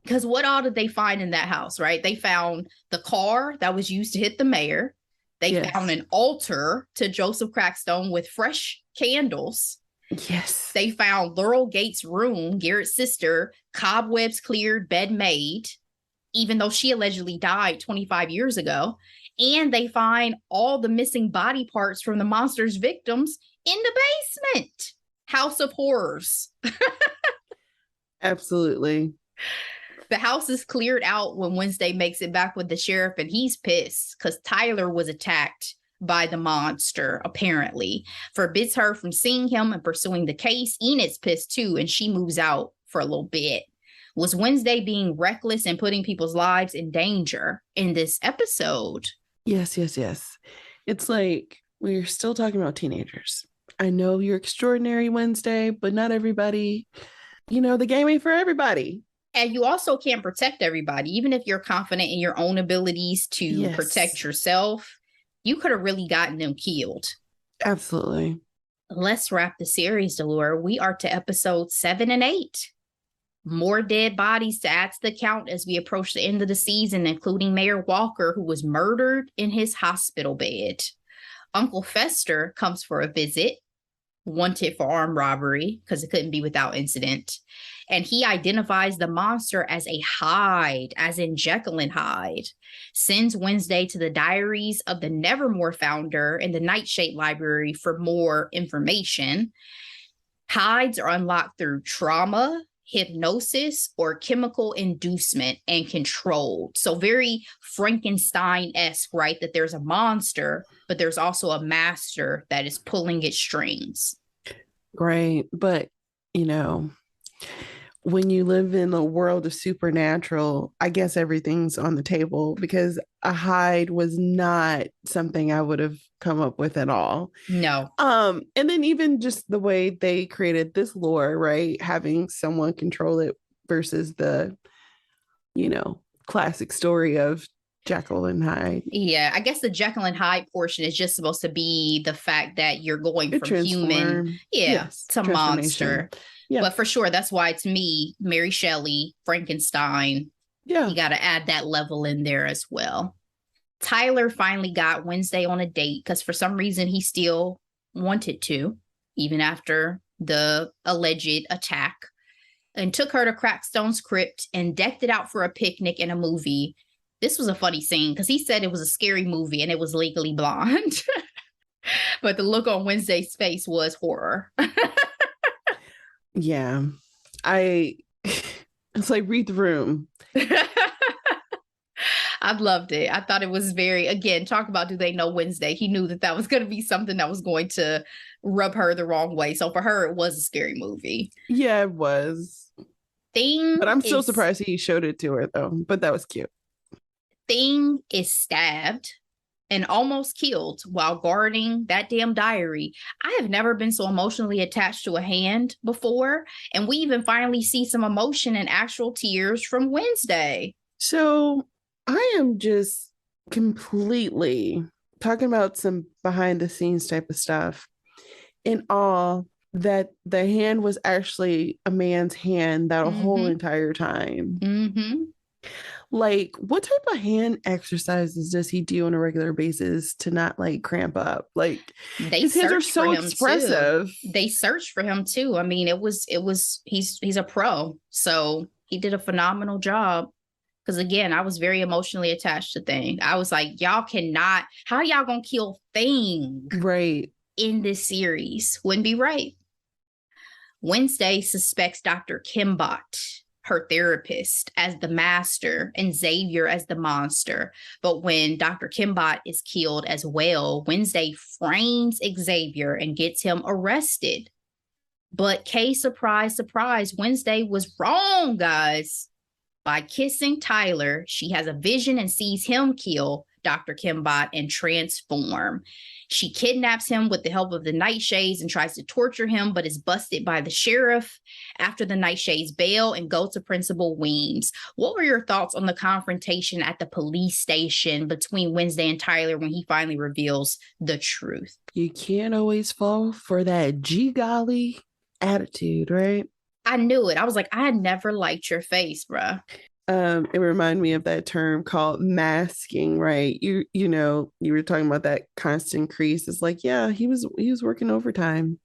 Because what all did they find in that house, right? They found the car that was used to hit the mayor. They found an altar to Joseph Crackstone with fresh candles. Yes. They found Laurel Gates' room, Garrett's sister, cobwebs cleared, bed made, even though she allegedly died 25 years ago. And they find all the missing body parts from the monster's victims in the basement. House of Horrors. Absolutely. The house is cleared out when Wednesday makes it back with the sheriff, and he's pissed because Tyler was attacked by the monster, apparently. Forbids her from seeing him and pursuing the case. Enid's pissed too, and she moves out for a little bit. Was Wednesday being reckless and putting people's lives in danger in this episode? Yes. It's like, we're still talking about teenagers. I know you're extraordinary, Wednesday, but not everybody, the game ain't for everybody. And you also can't protect everybody. Even if you're confident in your own abilities to protect yourself, you could have really gotten them killed. Absolutely. Let's wrap the series, Delora. We are to episodes 7 and 8. More dead bodies to add to the count as we approach the end of the season, including Mayor Walker, who was murdered in his hospital bed. Uncle Fester comes for a visit, wanted for armed robbery because it couldn't be without incident. And he identifies the monster as a Hyde, as in Jekyll and Hyde. Sends Wednesday to the diaries of the Nevermore founder in the Nightshade Library for more information. Hydes are unlocked through trauma, hypnosis or chemical inducement and controlled. So very Frankenstein-esque, right? That there's a monster, but there's also a master that is pulling its strings. Great. But, you know, when you live in a world of supernatural, I guess everything's on the table because a hide was not something I would have come up with at all. No. And then even just the way they created this lore, right? Having someone control it versus the, you know, classic story of Jekyll and Hyde. Yeah, I guess the Jekyll and Hyde portion is just supposed to be the fact that you're going from human, to monster. Yeah. But for sure, that's why it's me, Mary Shelley, Frankenstein. Yeah. You got to add that level in there as well. Tyler finally got Wednesday on a date because for some reason he still wanted to, even after the alleged attack, and took her to Crackstone's crypt and decked it out for a picnic and a movie. This was a funny scene because he said it was a scary movie and it was Legally Blonde. But the look on Wednesday's face was horror. Yeah. It's like read the room. I loved it. I thought it was very, again, talk about do they know Wednesday? He knew that was going to be something that was going to rub her the wrong way. So for her, it was a scary movie. Yeah, it was. But I'm still surprised he showed it to her though. But that was cute. Thing is stabbed and almost killed while guarding that damn diary. I have never been so emotionally attached to a hand before. And we even finally see some emotion and actual tears from Wednesday. So I am just completely talking about some behind the scenes type of stuff in awe that the hand was actually a man's hand that whole entire time. Mm-hmm. Like, what type of hand exercises does he do on a regular basis to not like cramp up? Like, his hands are so expressive. They searched for him too. I mean, he's a pro, so he did a phenomenal job. Because again, I was very emotionally attached to Thing. I was like, y'all cannot. How y'all gonna kill Thing? Right. In this series wouldn't be right. Wednesday suspects Dr. Kimbot, her therapist, as the master and Xavier as the monster. But when Dr. Kimbot is killed as well, Wednesday frames Xavier and gets him arrested. But surprise, surprise, Wednesday was wrong, guys. By kissing Tyler, she has a vision and sees him kill Dr. Kimbot and transform. She kidnaps him with the help of the Nightshades and tries to torture him, but is busted by the sheriff after the Nightshades bail and go to Principal Weems. What were your thoughts on the confrontation at the police station between Wednesday and Tyler when he finally reveals the truth? You can't always fall for that gee golly attitude, right? I knew it. I was like, I never liked your face, bruh. It reminded me of that term called masking, right? You know, you were talking about that constant crease. It's like, yeah, he was working overtime.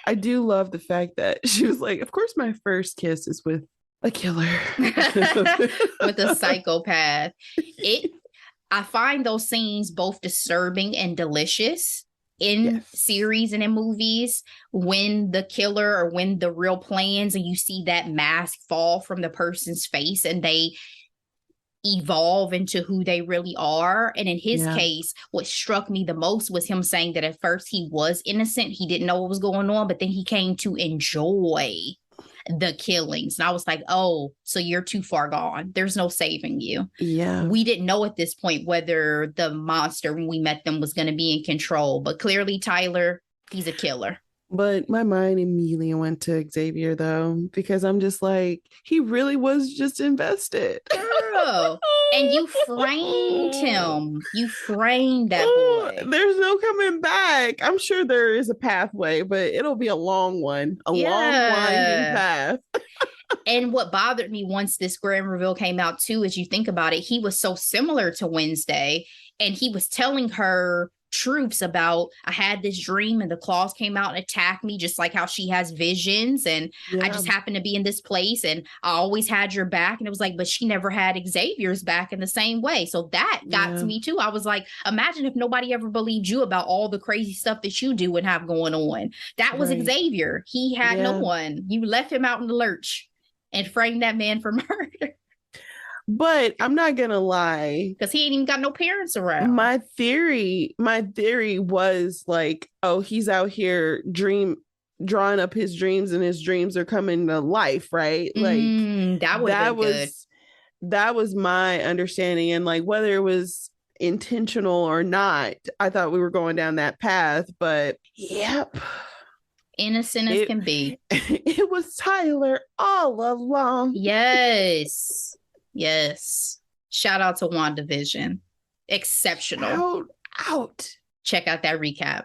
I do love the fact that she was like, of course, my first kiss is with a killer. With a psychopath. I find those scenes both disturbing and delicious in series and in movies when the killer or when the real plans and you see that mask fall from the person's face and they evolve into who they really are. And in his case, what struck me the most was him saying that at first he was innocent. He didn't know what was going on, but then he came to enjoy the killings. And I was like, oh, so you're too far gone. There's no saving you. Yeah. We didn't know at this point whether the monster, when we met them, was going to be in control. But clearly, Tyler, he's a killer. But my mind immediately went to Xavier, though, because I'm just like, he really was just invested. Girl. And you framed him. You framed that boy. There's no coming back. I'm sure there is a pathway, but it'll be a long one. Long winding path. And what bothered me once this grand reveal came out, too, as you think about it, he was so similar to Wednesday. And he was telling her truths about, I had this dream and the claws came out and attacked me, just like how she has visions, and I just happened to be in this place and I always had your back. And it was like, but she never had Xavier's back in the same way. So that got to me too. I was like, imagine if nobody ever believed you about all the crazy stuff that you do and have going on. That was Xavier. He had no one. You left him out in the lurch and framed that man for murder. But I'm not gonna lie, because he ain't even got no parents around. My theory was like, oh, he's out here drawing up his dreams, and his dreams are coming to life, right? Like that was my understanding, and like whether it was intentional or not, I thought we were going down that path. But yep, innocent as can be. It was Tyler all along. Yes. Shout out to WandaVision. Exceptional. Out. Check out that recap.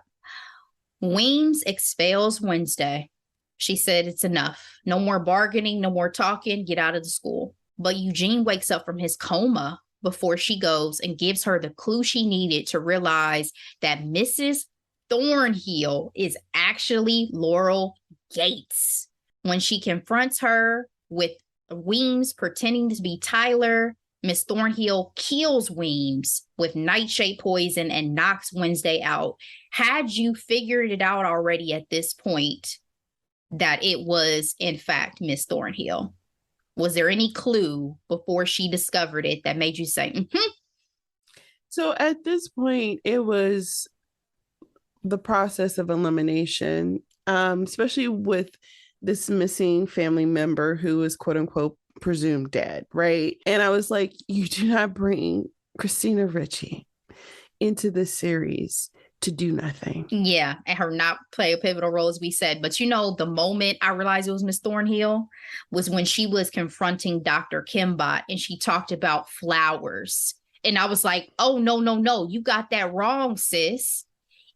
Weems expels Wednesday. She said it's enough. No more bargaining, no more talking. Get out of the school. But Eugene wakes up from his coma before she goes and gives her the clue she needed to realize that Mrs. Thornhill is actually Laurel Gates. When she confronts her with Weems pretending to be Tyler, Miss Thornhill kills Weems with nightshade poison and knocks Wednesday out. Had you figured it out already at this point that it was, in fact, Miss Thornhill? Was there any clue before she discovered it that made you say, mm-hmm? So at this point, it was the process of elimination, especially with this missing family member who is quote unquote presumed dead, right? And I was like, you do not bring Christina Ricci into this series to do nothing. Yeah, and her not play a pivotal role, as we said. But the moment I realized it was Miss Thornhill was when she was confronting Dr. Kimbot and she talked about flowers. And I was like, oh, no, you got that wrong, sis.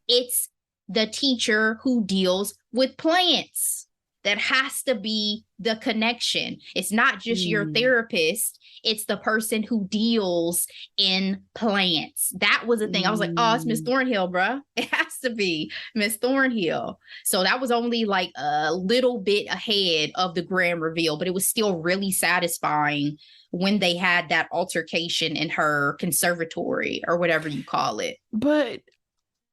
It's the teacher who deals with plants. That has to be the connection. It's not just your therapist. It's the person who deals in plants. That was the thing. I was like, oh, it's Miss Thornhill, bruh. It has to be Miss Thornhill. So that was only like a little bit ahead of the grand reveal, but it was still really satisfying when they had that altercation in her conservatory or whatever you call it. But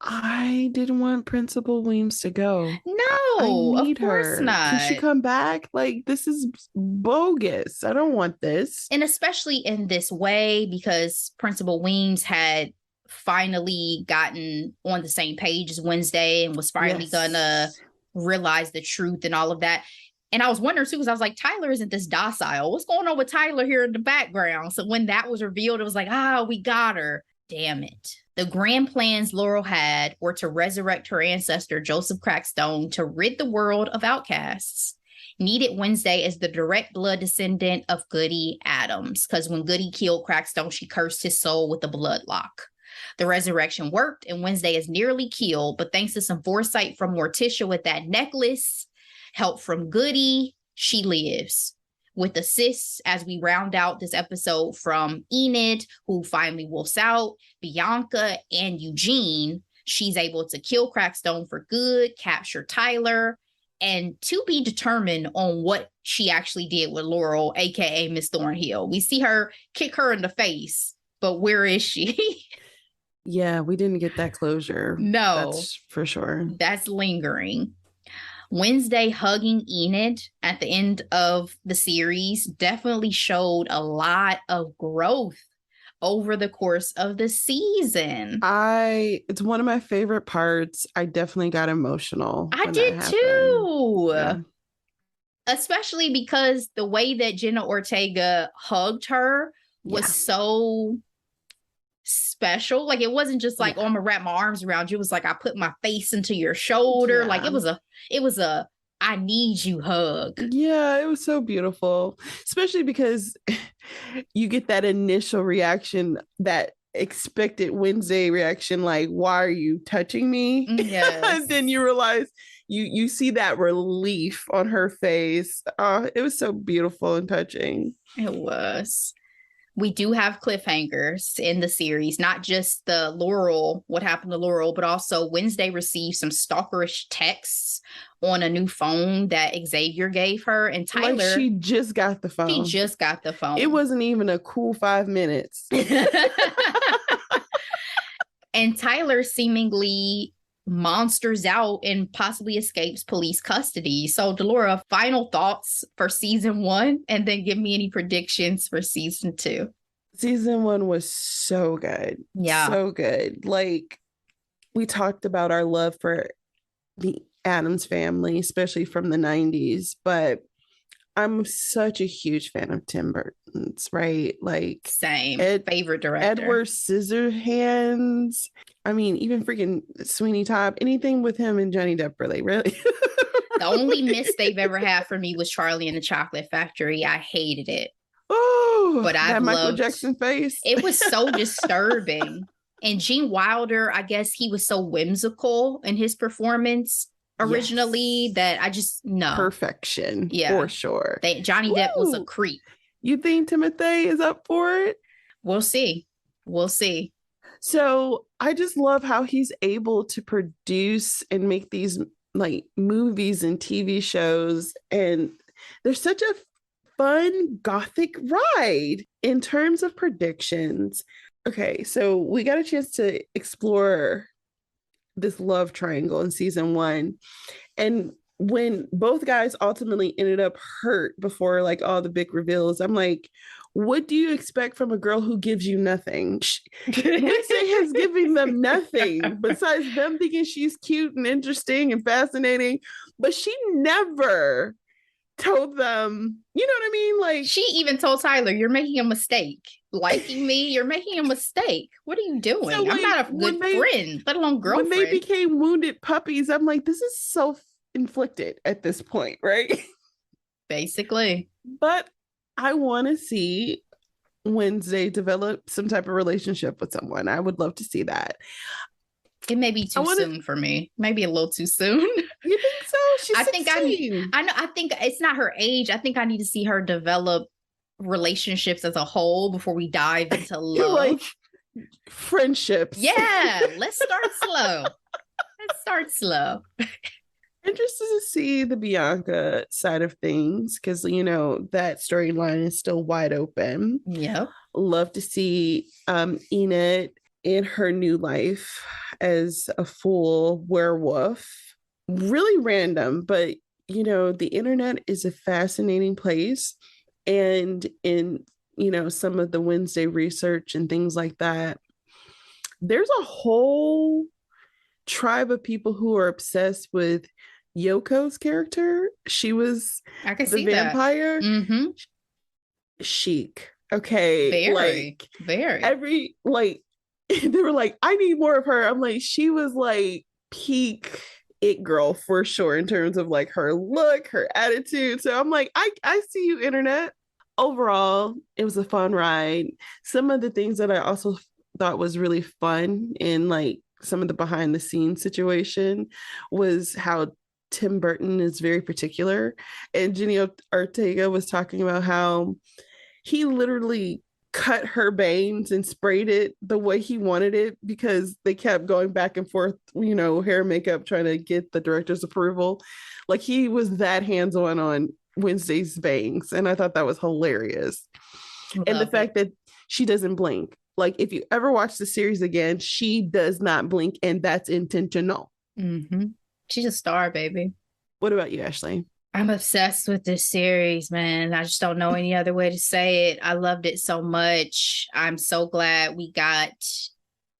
I didn't want Principal Weems to go. No, I need of course her. not. Can she come back? Like, this is bogus. I don't want this. And especially in this way, because Principal Weems had finally gotten on the same page as Wednesday and was finally gonna realize the truth and all of that. And I was wondering too, because I was like, Tyler isn't this docile. What's going on with Tyler here in the background? So when that was revealed, it was like, we got her. Damn it. The grand plans Laurel had were to resurrect her ancestor, Joseph Crackstone, to rid the world of outcasts. Needed Wednesday as the direct blood descendant of Goody Adams, because when Goody killed Crackstone, she cursed his soul with the blood lock. The resurrection worked, and Wednesday is nearly killed, but thanks to some foresight from Morticia with that necklace, help from Goody, she lives. With assists as we round out this episode from Enid, who finally wolfs out, Bianca, and Eugene, she's able to kill Crackstone for good, capture Tyler, and to be determined on what she actually did with Laurel, aka Miss Thornhill. We see her kick her in the face, but where is she? Yeah, we didn't get that closure. No. That's for sure. That's lingering. Wednesday hugging Enid at the end of the series definitely showed a lot of growth over the course of the season. It's one of my favorite parts. I definitely got emotional. I did too. Yeah. Especially because the way that Jenna Ortega hugged her was so special. Like, it wasn't just like, oh, I'm gonna wrap my arms around you. It was like, I put my face into your shoulder. Like, it was a I need you hug. Yeah, it was so beautiful, especially because you get that initial reaction, that expected Wednesday reaction, like, why are you touching me? Yes. And then you realize you see that relief on her face. It was so beautiful and touching. It was. We do have cliffhangers in the series, not just the Laurel, what happened to Laurel, but also Wednesday received some stalkerish texts on a new phone that Xavier gave her. And Tyler, like she just got the phone. She just got the phone. It wasn't even a cool 5 minutes. And Tyler seemingly monsters out and possibly escapes police custody. So, Delora, final thoughts for season 1, and then give me any predictions for season 2. Season 1 was so good. Yeah. So good. Like, we talked about our love for the Addams family, especially from the 90s, but I'm such a huge fan of Tim Burton's, right? Like, same favorite director. Edward Scissorhands. I mean, even freaking Sweeney Todd, anything with him and Johnny Depp, really. The only miss they've ever had for me was Charlie and the Chocolate Factory. I hated it. Oh, but I that Michael Jackson face. It was so disturbing. And Gene Wilder, I guess he was so whimsical in his performance originally that I just perfection. Yeah, for sure. Johnny Depp was a creep. You think Timothy is up for it? We'll see. So I just love how he's able to produce and make these like movies and TV shows, and there's such a fun gothic ride in terms of predictions. Okay, so we got a chance to explore this love triangle in season 1, and when both guys ultimately ended up hurt before like all the big reveals, I'm like, what do you expect from a girl who gives you nothing? Wednesday has given them nothing besides them thinking she's cute and interesting and fascinating, but she never told them, you know what I mean? Like, she even told Tyler, you're making a mistake. Liking me, you're making a mistake. What are you doing? So, like, I'm not a good friend, let alone girlfriend. When they became wounded puppies, I'm like, this is self-inflicted at this point, right? Basically. But I want to see Wednesday develop some type of relationship with someone. I would love to see that. It may be too soon for me. Maybe a little too soon. You think so? She's 16. I think it's not her age. I think I need to see her develop relationships as a whole before we dive into love. Like friendships. Yeah, let's start slow. Interested to see the Bianca side of things, because you know that storyline is still wide open. Yep. Love to see Enid in her new life as a full werewolf. Really random, but you know, the internet is a fascinating place. And in, you know, some of the Wednesday research and things like that, there's a whole tribe of people who are obsessed with Yoko's character. She was the vampire. Mm-hmm. Chic. Okay. Very. Every, like, they were like, I need more of her. I'm like, she was like peak it girl for sure in terms of like her look, her attitude. So I'm like, I see you, internet. Overall, it was a fun ride. Some of the things that I also thought was really fun in like some of the behind the scenes situation was how Tim Burton is very particular. And Ginny Ortega was talking about how he literally cut her bangs and sprayed it the way he wanted it because they kept going back and forth, you know, hair and makeup, trying to get the director's approval. Like, he was that hands-on on Wednesday's bangs, and I thought that was hilarious. And the fact that she doesn't blink. Like, if you ever watch the series again, she does not blink, and that's intentional. Mm-hmm. She's a star, baby. What about you, Ashley? I'm obsessed with this series, man. I just don't know any other way to say it. I loved it so much. I'm so glad we got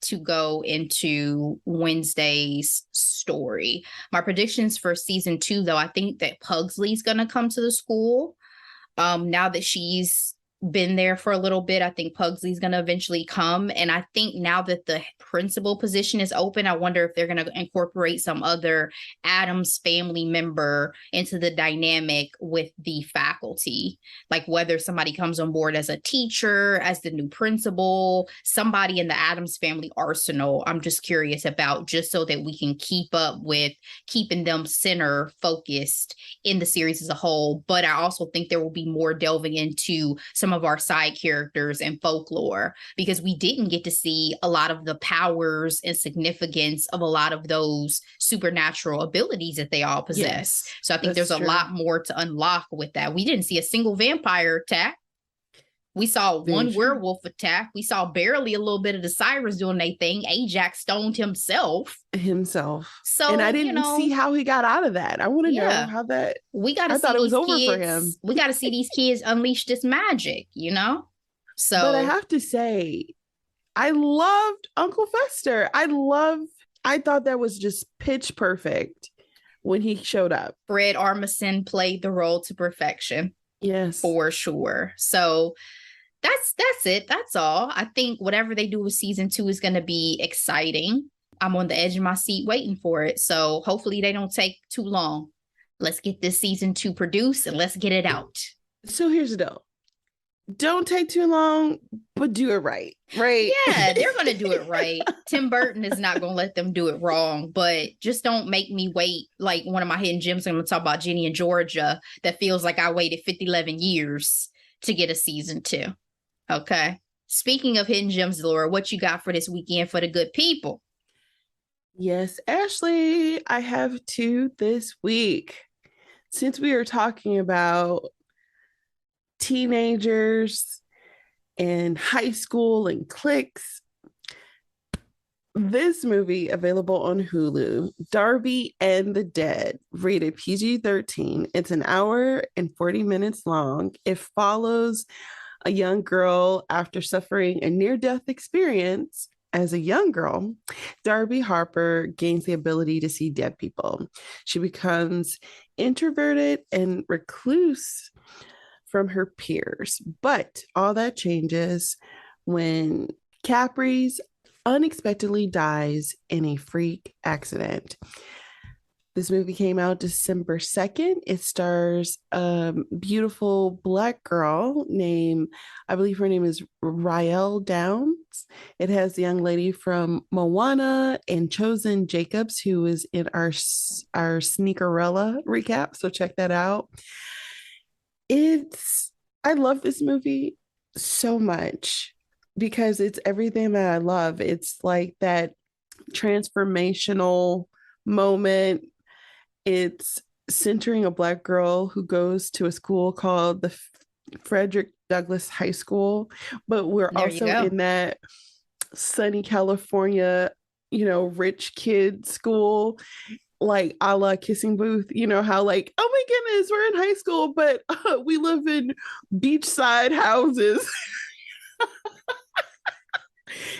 to go into Wednesday's story. My predictions for season 2, though, I think that Pugsley's going to come to the school. Now that she's been there for a little bit, I think Pugsley's going to eventually come. And I think now that the principal position is open, I wonder if they're going to incorporate some other Addams family member into the dynamic with the faculty. Like whether somebody comes on board as a teacher, as the new principal, somebody in the Addams family arsenal. I'm just curious about, just so that we can keep up with keeping them center focused in the series as a whole. But I also think there will be more delving into some some of our side characters and folklore, because we didn't get to see a lot of the powers and significance of a lot of those supernatural abilities that they all possess. Yes, So I think there's a lot more to unlock with that. We didn't see a single vampire attack. We saw one werewolf attack. We saw barely a little bit of the Sirens doing their thing. Ajax stoned himself. So, and I didn't see how he got out of that. I want to know how that. We got to see these kids. For him. We got to see these kids unleash this magic, So, but I have to say, I loved Uncle Fester. I thought that was just pitch perfect when he showed up. Fred Armisen played the role to perfection. Yes, for sure. So that's it. That's all. I think whatever they do with season 2 is going to be exciting. I'm on the edge of my seat waiting for it. So hopefully they don't take too long. Let's get this season 2 produced and let's get it out. So here's the deal. Don't take too long, but do it right. Right? Yeah, they're going to do it right. Tim Burton is not going to let them do it wrong, but just don't make me wait. Like one of my hidden gems, I'm going to talk about Ginny in Georgia, that feels like I waited 11 years to get a season 2. Okay. Speaking of hidden gems, Delora, what you got for this weekend for the good people? Yes, Ashley, I have 2 this week. Since we are talking about teenagers and high school and cliques, this movie available on Hulu, Darby and the Dead, rated PG-13. It's an hour and 40 minutes long. It follows a young girl after suffering a near-death experience. As a young girl, Darby Harper gains the ability to see dead people. She becomes introverted and recluse from her peers. But all that changes when Capri's unexpectedly dies in a freak accident. This movie came out December 2nd. It stars a beautiful Black girl named, I believe her name is Rael Downs. It has the young lady from Moana and Chosen Jacobs, who is in our Sneakerella recap. So check that out. I love this movie so much because it's everything that I love. It's like that transformational moment. It's centering a Black girl who goes to a school called the Frederick Douglass High School, but we're also in that sunny California, rich kid school, like a la Kissing Booth, how like, oh my goodness, we're in high school, but we live in beachside houses.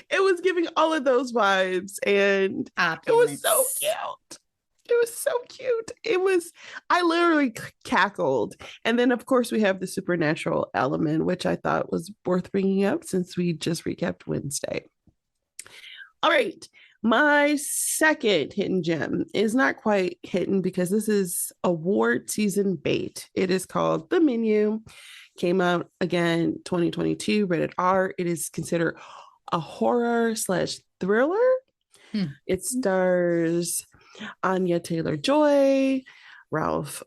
It was giving all of those vibes, and it was so cute. It was so cute. I literally cackled. And then, of course, we have the supernatural element, which I thought was worth bringing up since we just recapped Wednesday. All right. My second hidden gem is not quite hidden because this is award season bait. It is called The Menu. Came out again 2022, rated R. It is considered a horror/thriller. It stars Anya Taylor-Joy, Ralph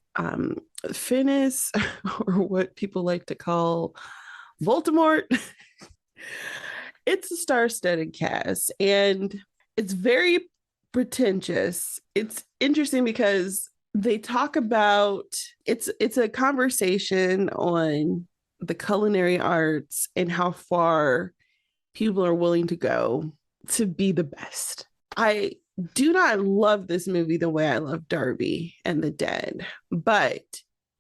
Fiennes, or what people like to call Voldemort. It's a star-studded cast, and it's very pretentious. It's interesting because they talk about it's a conversation on the culinary arts and how far people are willing to go to be the best. I do not love this movie the way I love Darby and the Dead, but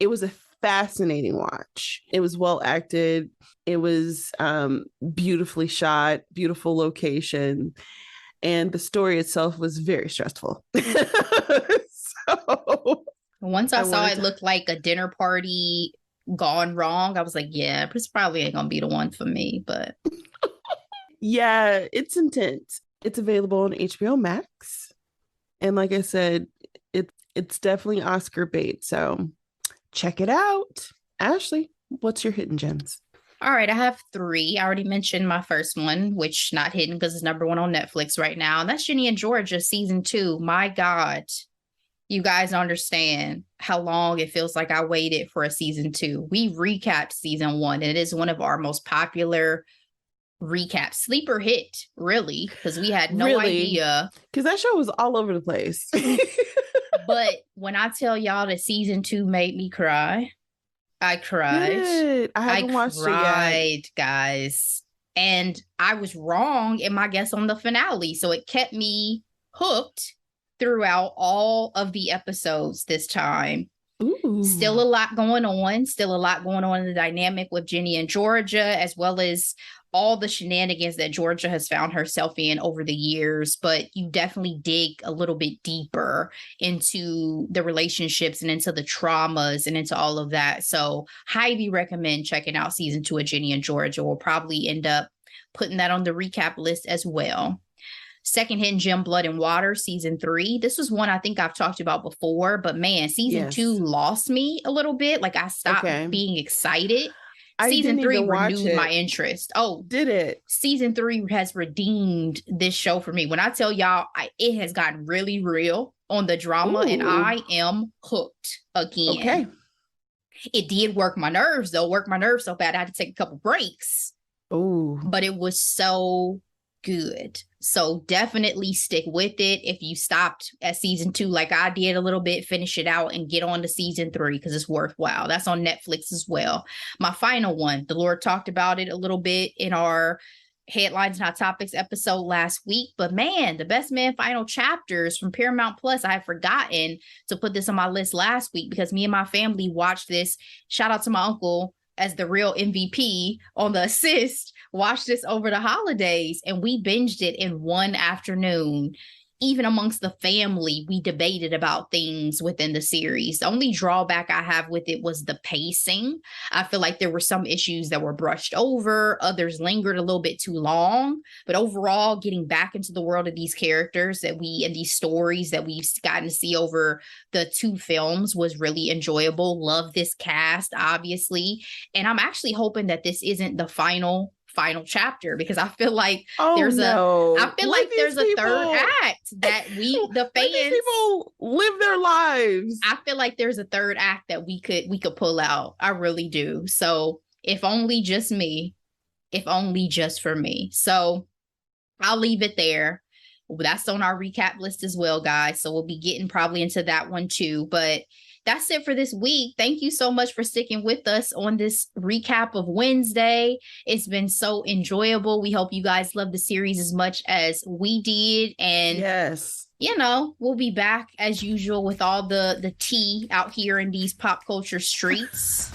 it was a fascinating watch. It was well acted. It was beautifully shot, beautiful location, and the story itself was very stressful. So once I saw it looked like a dinner party gone wrong, I was like, yeah, this probably ain't gonna be the one for me, but yeah, it's intense. It's available on HBOMax. And like I said, it's definitely Oscar bait. So check it out. Ashley, what's your hidden gems? All right, I have 3. I already mentioned my first one, which not hidden because it's number 1 on Netflix right now. And that's Ginny in Georgia season 2. My God. You guys understand how long it feels like I waited for a season 2. We recapped season 1, and it is one of our most popular recaps. Sleeper hit, really, because we had no idea. Because that show was all over the place. But when I tell y'all that season 2 made me cry, I cried. Good. I haven't watched it yet, guys. And I was wrong in my guess on the finale. So it kept me hooked throughout all of the episodes this time. Ooh. Still a lot going on. Still a lot going on in the dynamic with Ginny and Georgia, as well as all the shenanigans that Georgia has found herself in over the years. But you definitely dig a little bit deeper into the relationships and into the traumas and into all of that. So highly recommend checking out season 2 of Ginny and Georgia. We'll probably end up putting that on the recap list as well. Second Hidden Gem, Blood and Water, season 3. This was one I think I've talked about before, but man, season 2 lost me a little bit. Like I stopped being excited. Season 3 renewed my interest. Oh, did it? Season 3 has redeemed this show for me. When I tell y'all, it has gotten really real on the drama. Ooh. And I am hooked again. Okay. It did work my nerves, though. Work my nerves so bad I had to take a couple breaks. Ooh. But it was so good. So definitely stick with it. If you stopped at season 2 like I did a little bit, finish it out and get on to season 3 because it's worthwhile. That's on Netflix as well. My final one, Delora talked about it a little bit in our Headlines and Hot Topics episode last week, but man, The Best Man Final Chapters from Paramount Plus. I had forgotten to put this on my list last week because me and my family watched this. Shout out to my uncle as the real MVP on the assist, watched this over the holidays, and we binged it in one afternoon. Even amongst the family, we debated about things within the series. The only drawback I have with it was the pacing. I feel like there were some issues that were brushed over, others lingered a little bit too long. But overall, getting back into the world of these characters and these stories that we've gotten to see over the 2 films was really enjoyable. Love this cast, obviously. And I'm actually hoping that this isn't the final chapter because I feel like there's a third act that the fans people live their lives. I feel like there's a third act that we could pull out. I really do. So if only just me, if only just for me. So I'll leave it there. That's on our recap list as well, guys. So we'll be getting probably into that one too. But that's it for this week. Thank you so much for sticking with us on this recap of Wednesday. It's been so enjoyable. We hope you guys love the series as much as we did. And yes, we'll be back as usual with all the tea out here in these pop culture streets.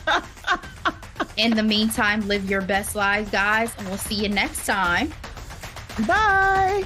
In the meantime, live your best lives, guys, and we'll see you next time. Bye.